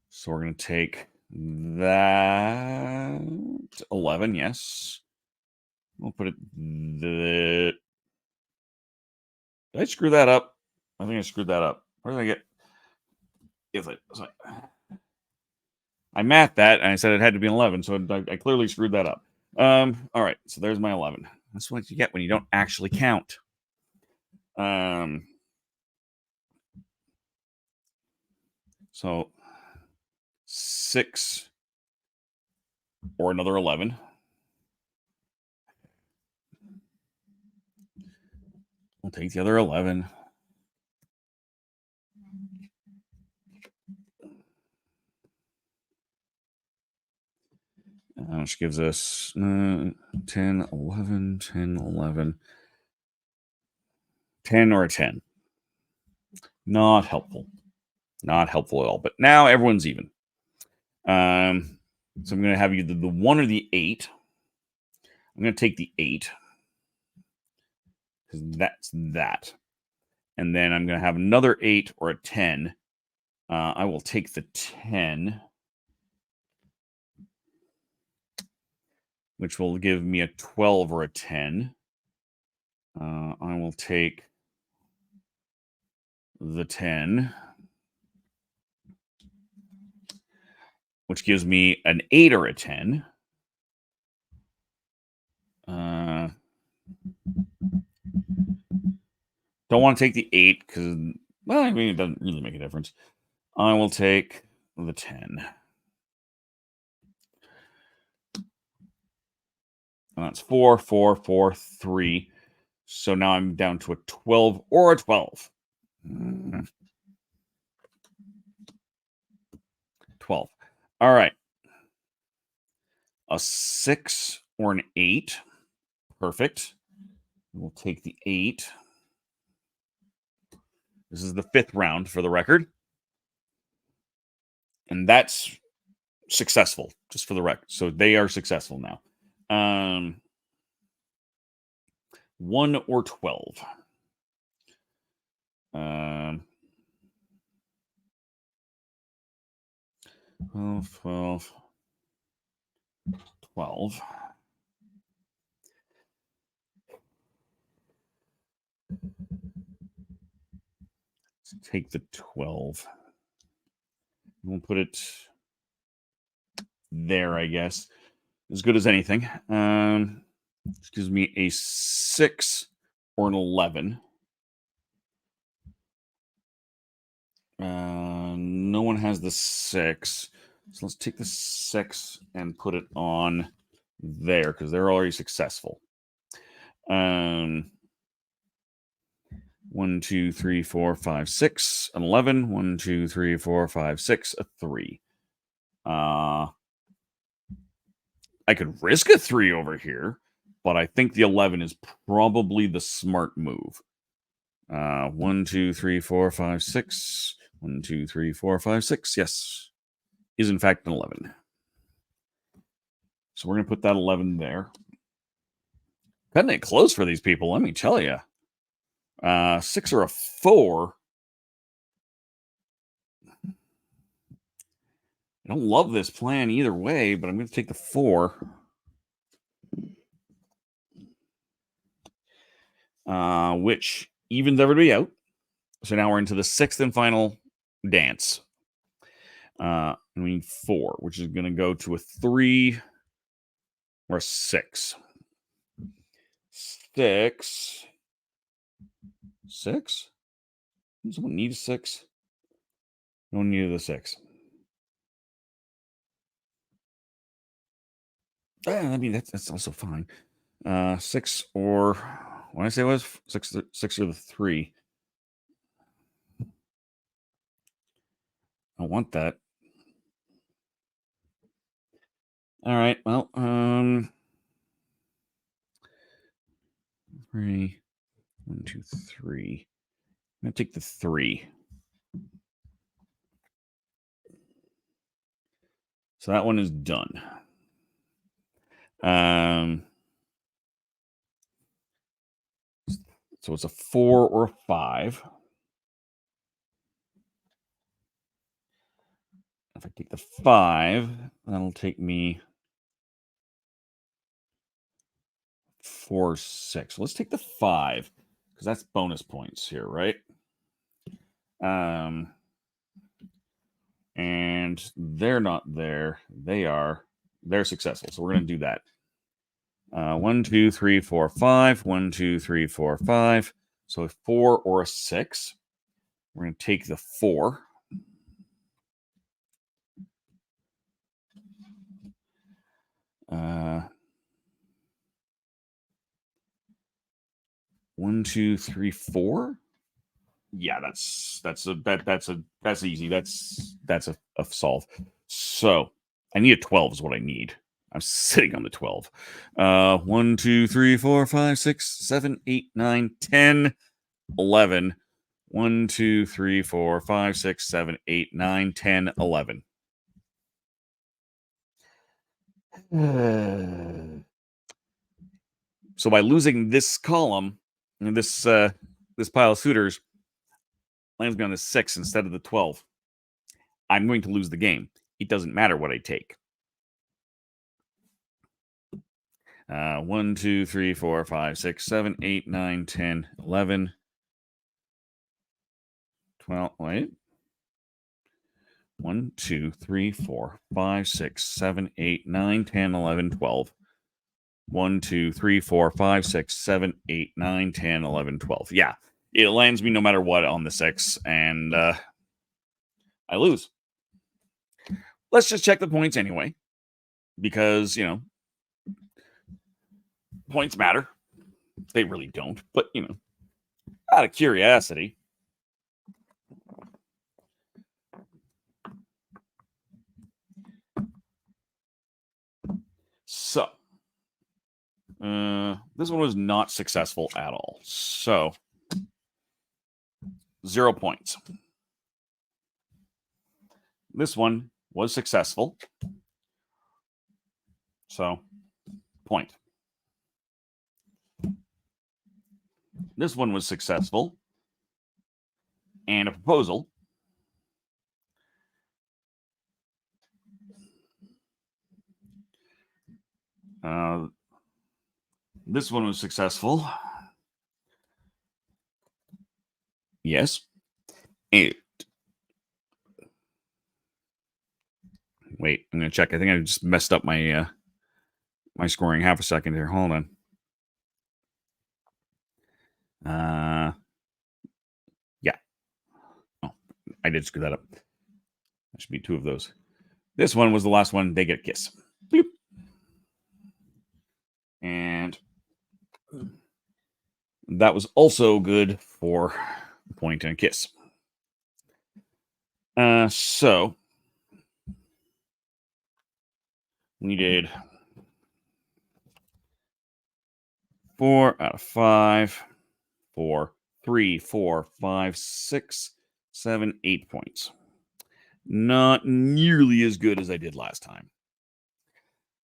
So we're going to take that 11, yes. We'll put it the... Did I screw that up? I think I screwed that up. Where did I get... If I mathed that, and I said it had to be an 11, so I clearly screwed that up. All right, so there's my 11. That's what you get when you don't actually count. So 6 or another 11. We'll take the other 11. Which gives us 10, 11, 10, 11. 10 or a 10. Not helpful. Not helpful at all. But now everyone's even. So I'm going to have either the 1 or the 8. I'm going to take the 8. Because that's that. And then I'm going to have another 8 or a 10. I will take the 10. which will give me a 12 or a 10. I will take the 10, which gives me an 8 or a 10. Don't want to take the 8 because, well, I mean, it doesn't really make a difference. I will take the 10. And that's 4, 4, 4, 3. So now I'm down to a 12 or a 12. 12. All right. A 6 or an 8. Perfect. We'll take the 8. This is the 5th round for the record. And that's successful, just for the record. So they are successful now. 1 or 12. 12, 12, 12. Let's take the 12. We'll put it there, I guess. As good as anything. This gives me a 6 or an 11. No one has the 6. So let's take the 6 and put it on there because they're already successful. 1, 2, 3, 4, 5, 6, an 11. 1, 2, 3, 4, 5, 6, a 3. I could risk a 3 over here, but I think the 11 is probably the smart move. 1, 2, 3, 4, 5, 6. 1, 2, 3, 4, 5, 6. Yes, is in fact an 11. So we're going to put that 11 there. Cutting it close for these people, let me tell you. 6 or a 4. I don't love this plan either way, but I'm going to take the 4. Which evens everybody out. So now we're into the 6th and final dance. And we need 4, which is going to go to a 3 or a 6. 6. 6? Does someone need a 6? No one needed a 6. I mean, that's also fine. 6 or what did I say it was 6 or the 3. I want that. All right. Well, 3. 1, 2, 3. I'm gonna take the 3. So that one is done. So it's a 4 or a 5. If I take the 5, that'll take me 4, 6. Let's take the 5 because that's bonus points here, right? And they're not there. They are. They're successful. So we're going to do that. 1, 2, 3, 4, 5. 1, 2, 3, 4, 5. So a 4 or a 6. We're going to take the 4. One, two, three, 4. Yeah, that's easy. That's a solve. So I need a 12 is what I need. I'm sitting on the 12. 1, 2, 3, 4, 5, 6, 7, 8, 9, 10, 11. 1, 2, 3, 4, 5, 6, 7, 8, 9, 10, 11. So by losing this column and this pile of suitors lands me on the 6 instead of the 12. I'm going to lose the game. It doesn't matter what I take. 1, 2, 3, 4, 5, 6, 7, 8, 9, 10, 11, 12. Wait. 1, 2, 3, 4, 5, 6, 7, 8, 9, 10, 11, 12. 1, 2, 3, 4, 5, 6, 7, 8, 9, 10, 11, 12. Yeah, it lands me no matter what on the 6, and I lose. Let's just check the points anyway, because, points matter. They really don't, but, out of curiosity. So, this one was not successful at all. So, 0 points. This one was successful. So, point. This one was successful. And a proposal. This one was successful. Yes. And wait, I'm gonna check. I think I just messed up my my scoring. Half a second here. Hold on. Yeah. Oh, I did screw that up. That should be 2 of those. This one was the last one. They get a kiss. Bloop. And that was also good for point and a kiss. So we did 4 out of 5, 4, 3, 4, 5, 6, 7, 8 points. Not nearly as good as I did last time.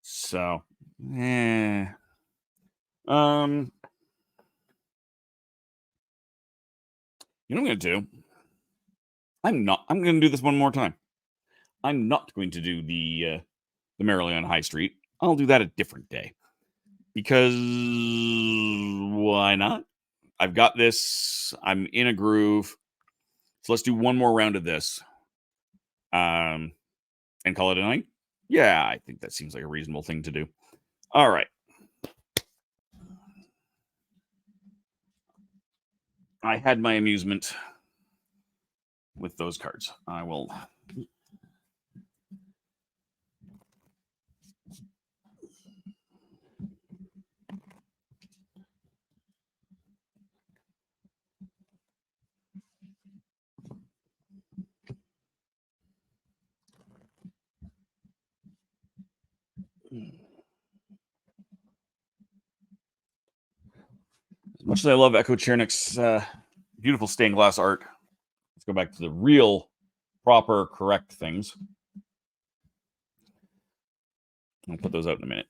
So, you know what I'm gonna do? I'm gonna do this one more time. I'm not going to do the Merrily on High Street. I'll do that a different day. Because why not? I've got this. I'm in a groove. So let's do one more round of this. And call it a night. Yeah, I think that seems like a reasonable thing to do. All right. I had my amusement with those cards. I will. As much as I love Echo Chernik's beautiful stained glass art, let's go back to the real, proper, correct things. I'll put those out in a minute.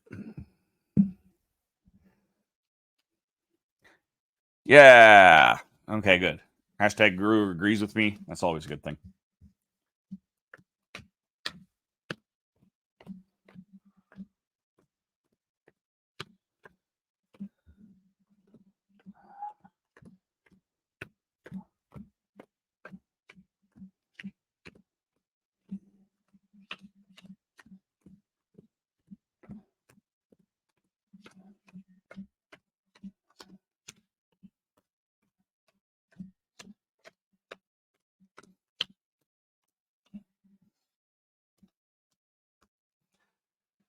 Yeah. Okay, good. Hashtag Guru agrees with me. That's always a good thing.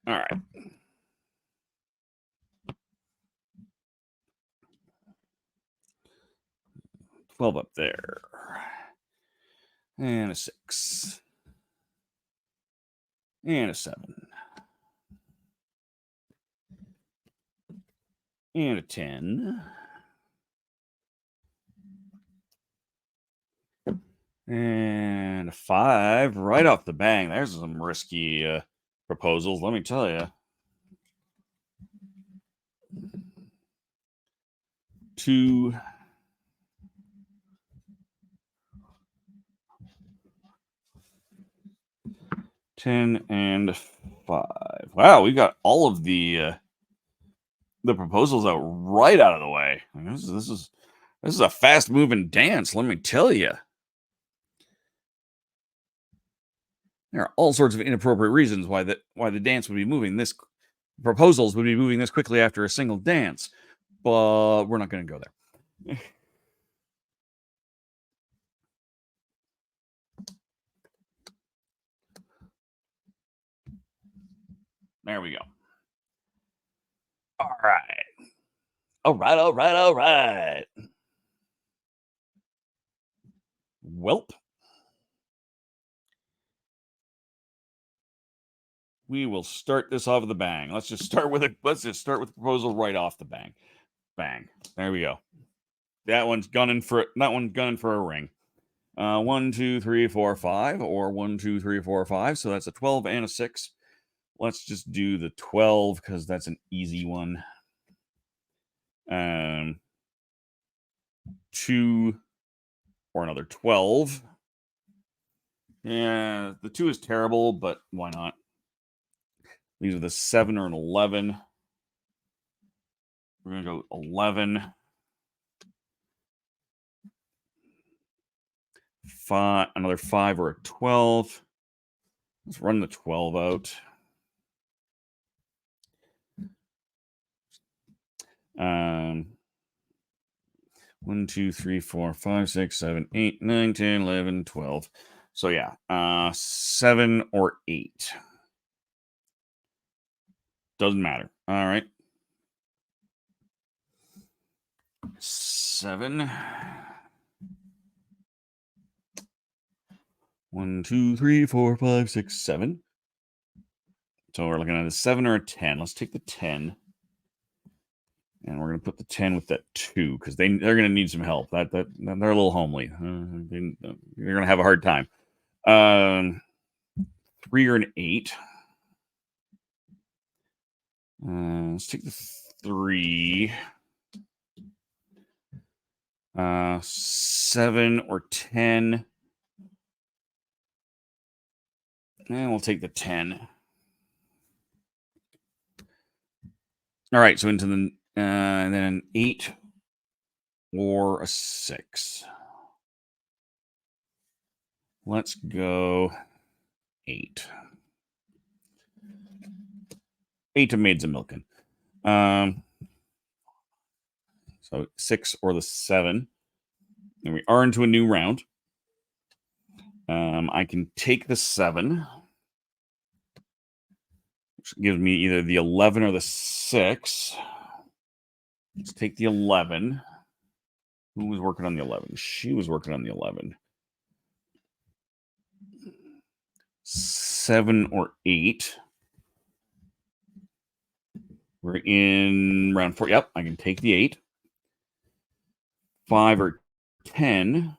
All right. $12 up there. And a 6. And a 7. And a 10. And a 5 right off the bang. There's some risky proposals, let me tell you. 2. 10 and 5. Wow, we got all of the the proposals out right out of the way. This is a fast moving dance, let me tell you. There are all sorts of inappropriate reasons why the dance would be moving this proposals would be moving this quickly after a single dance, but we're not going to go there. There we go. All right. All right, all right, all right. Welp. We will start this off with a bang. Let's just start with the proposal right off the bang. Bang. There we go. That one's gunning for a ring. 1, 2, 3, 4, 5, or 1, 2, 3, 4, 5. So that's a 12 and a 6. Let's just do the 12 because that's an easy one. 2 or another 12. Yeah, the 2 is terrible, but why not? These are the 7 or an 11. We're going to go 11. 5, another 5 or a 12. Let's run the 12 out. 1, 2, 3, 4, 5, 6, 7, 8, 9, 10, 11, 12. So yeah, 7 or 8. Doesn't matter. All right. 7. 1, 2, 3, 4, 5, 6, 7. So we're looking at a 7 or a 10. Let's take the 10. And we're going to put the 10 with that 2 because they're going to need some help. They're a little homely. They're going to have a hard time. 3 or an 8. Let's take the 3. 7 or 10. And we'll take the 10. All right, so into the and then an 8 or a 6. Let's go 8. 8 of maids a milking. So 6 or the 7. And we are into a new round. I can take the 7, which gives me either the 11 or the 6. Let's take the 11. Who was working on the 11? She was working on the 11. 7 or 8. We're in round 4. Yep, I can take the 8. 5 or 10.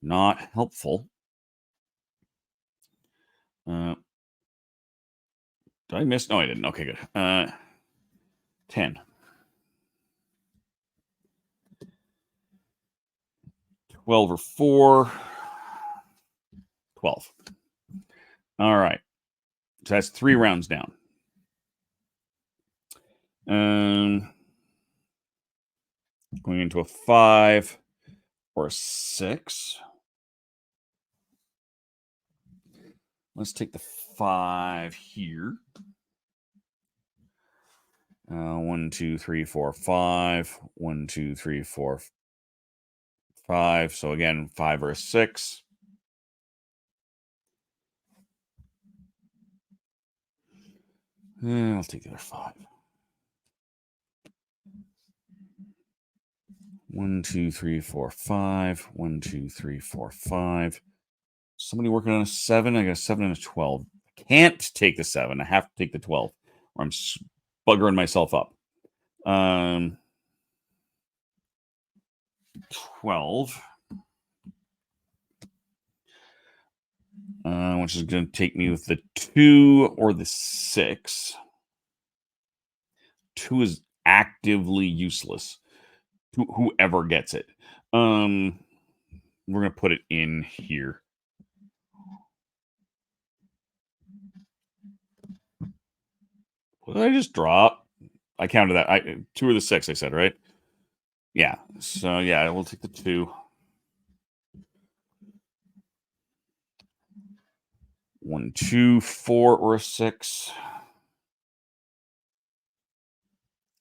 Not helpful. Did I miss? No, I didn't. Okay, good. 10. 12 or 4. 12. All right. So that's 3 rounds down. Going into a 5 or a 6. Let's take the 5 here. 1, 2, 3, 4, 5. 1, 2, 3, 4, 5. So again, 5 or a 6. I'll take the other 5. 1, 2, 3, 4, 5. 1, 2, 3, 4, 5. Somebody working on a 7. I got a 7 and a 12. I can't take the 7. I have to take the 12, or I'm buggering myself up. 12. Which is going to take me with the 2 or the 6. 2 is actively useless to whoever gets it. We're going to put it in here. What did I just drop? I counted that. 2 or the 6, I said, right? Yeah. So, yeah, we'll take the 2. 1, 2, 4, or a 6.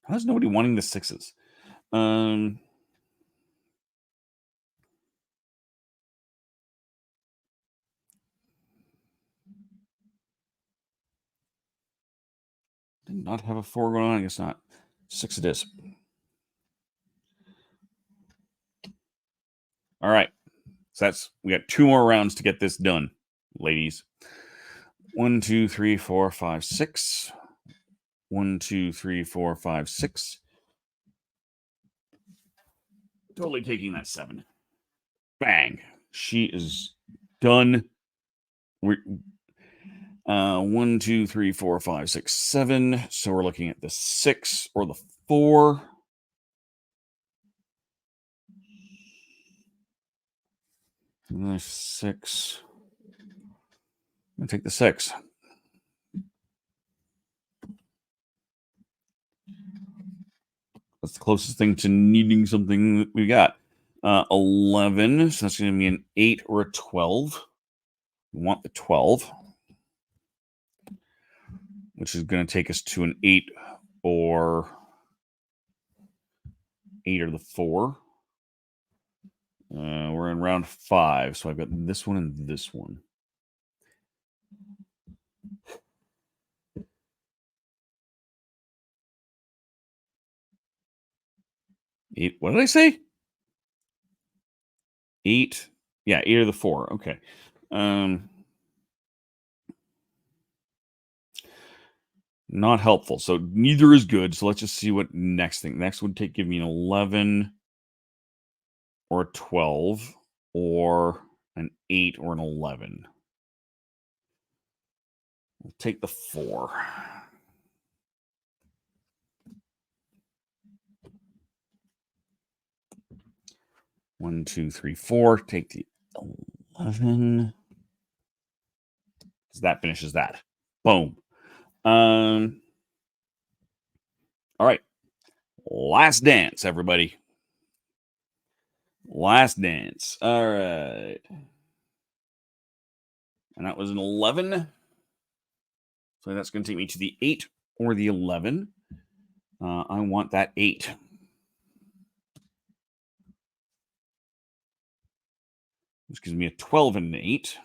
How's nobody wanting the 6s? Did not have a 4 going on. I guess not. 6 it is. All right. So we got 2 more rounds to get this done, ladies. 1, 2, 3, 4, 5, 6. 1, 2, 3, 4, 5, 6. Totally taking that 7. Bang. She is done. We're 1, 2, 3, 4, 5, 6, 7. So we're looking at the 6 or the 4. And the 6. I'm gonna take the 6. That's the closest thing to needing something that we got. 11. So that's going to be an 8 or a 12. We want the 12, which is going to take us to an 8 or the 4. We're in round 5, so I've got this one and this one. Eight. What did I say? 8. Yeah, 8 or the 4. Okay. Not helpful. So neither is good. So let's just see what next thing. Next would give me an 11 or a 12 or an 8 or an 11. We'll take the 4. One, 2, 3, 4. Take the 11. So that finishes that. Boom. All right. Last dance, everybody. Last dance. All right. And that was an 11. So that's going to take me to the 8 or the 11. I want that 8. Which gives me a 12 and an 8.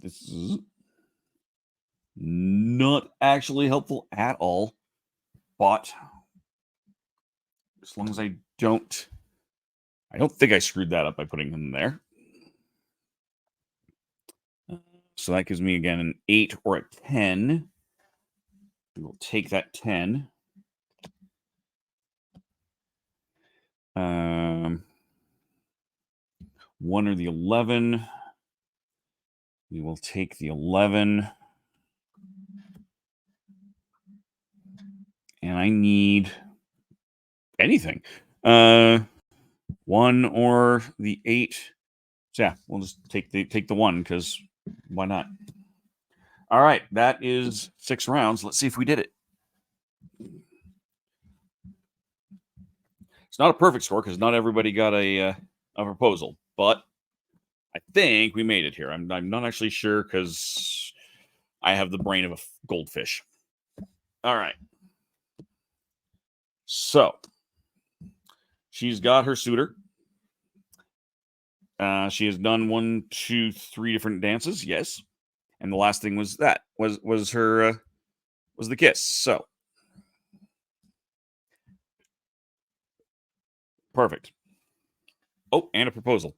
This is not actually helpful at all. But as long as I don't think I screwed that up by putting them there. So that gives me again an 8 or a 10. We will take that 10. 1 or the 11. We will take the 11. And I need anything. 1 or the 8. So yeah, we'll just take the 1 because why not? All right, that is 6 rounds. Let's see if we did it. It's not a perfect score because not everybody got a proposal, but I think we made it here. I'm not actually sure because I have the brain of a goldfish. All right. So she's got her suitor. She has done 1, 2, 3 different dances. Yes, and the last thing was that was her was the kiss. So perfect. Oh, and a proposal.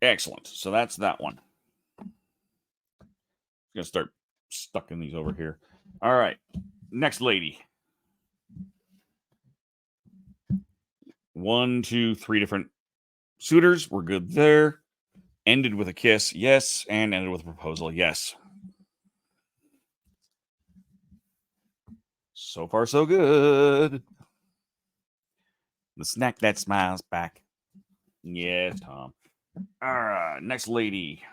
Excellent. So that's that one. I'm gonna start stucking these over here. All right. Next lady. 1, 2, 3 different suitors. We're good there. Ended with a kiss. Yes. And ended with a proposal. Yes. So far, so good. The snack that smiles back. Yes, Tom. All right, next lady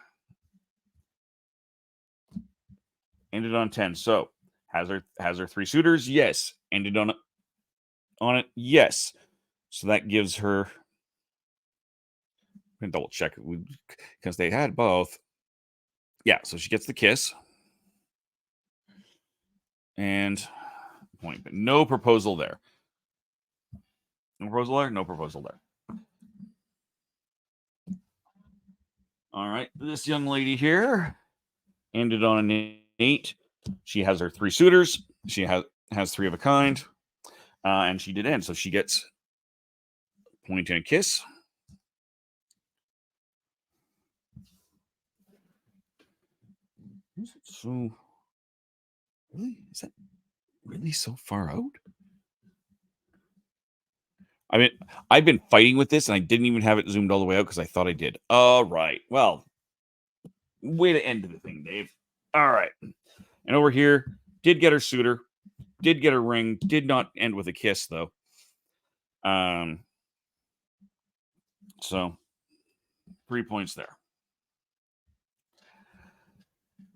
ended on 10. So has her 3 suitors? Yes. Ended on it? Yes. So that gives her. I'm gonna double check because they had both. Yeah, so she gets the kiss and point, but no proposal there. No proposal there. No proposal there. All right, this young lady here ended on an 8. She has her 3 suitors. She has 3 of a kind, and she did end. So she gets point and a kiss. So, really, is that really so far out? I mean, I've been fighting with this, and I didn't even have it zoomed all the way out because I thought I did. All right, well, way to end the thing, Dave. All right, and over here, did get her suitor, did get her ring, did not end with a kiss though. So 3 points there.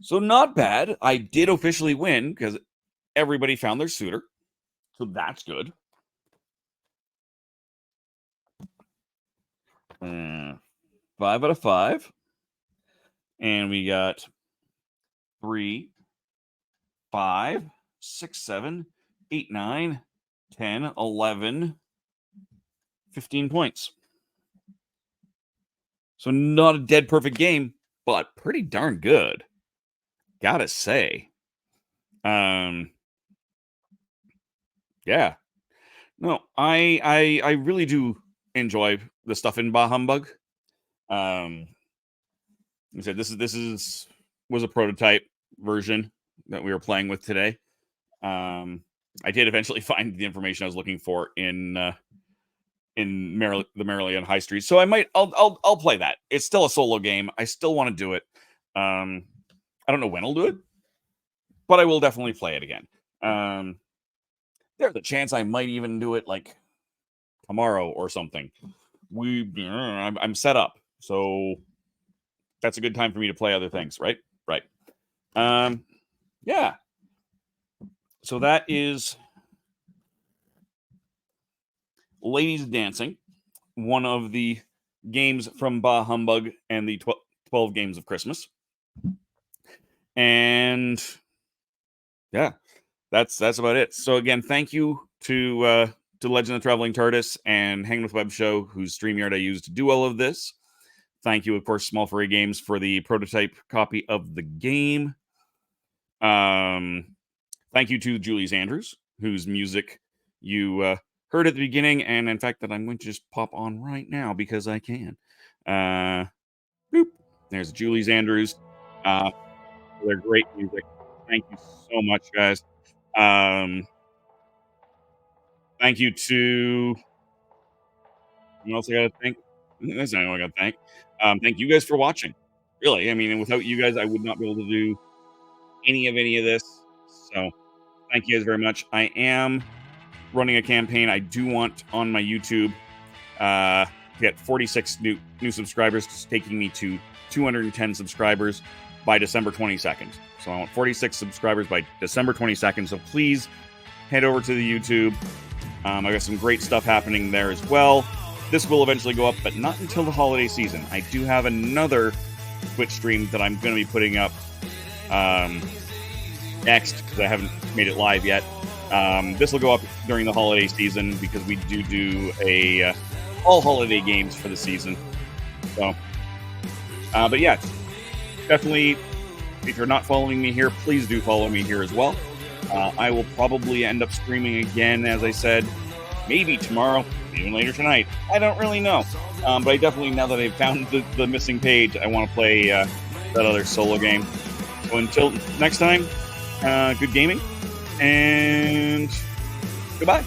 So not bad. I did officially win because everybody found their suitor. So that's good. 5 out of 5. And we got 3, 5, 6, 7, 8, 9, 10, 11, 15 points. So not a dead perfect game, but pretty darn good. Gotta say. Yeah. No, I really do enjoy the stuff in Bah Humbug. Like I said, this was a prototype version that we were playing with today. I did eventually find the information I was looking for in the Merrily on High Street, so I'll play that. It's still a solo game. I still want to do it. I don't know when I'll do it, but I will definitely play it again. There's a chance I might even do it like tomorrow or something. I'm set up, so that's a good time for me to play other things, right? Right. Yeah. So that is Ladies Dancing, one of the games from Bah Humbug and the 12 Games of Christmas. And yeah, that's about it. So again, thank you to Legend of the Traveling TARDIS and Hanging with Web Show, whose StreamYard I used to do all of this. Thank you, of course, Small Furry Games for the prototype copy of the game. Thank you to Julius Andrews, whose music you heard at the beginning, and in fact, that I'm going to just pop on right now because I can. Boop. There's Julius Andrews. They're great music. Thank you so much, guys. Thank you to who else I gotta thank? That's not who I gotta thank. Thank you guys for watching. Really, I mean, without you guys, I would not be able to do any of this. So thank you guys very much. I am running a campaign. I do want on my YouTube to get 46 new subscribers, taking me to 210 subscribers by December 22nd. So I want 46 subscribers by December 22nd. So please head over to the YouTube. I got some great stuff happening there as well. This will eventually go up, but not until the holiday season. I do have another Twitch stream that I'm going to be putting up next because I haven't made it live yet. This will go up during the holiday season because we do a all holiday games for the season. So, but yeah, definitely, if you're not following me here, please do follow me here as well. I will probably end up streaming again, as I said, maybe tomorrow, even later tonight. I don't really know. But I definitely, now that I've found the missing page, I want to play that other solo game. So until next time, good gaming, and goodbye.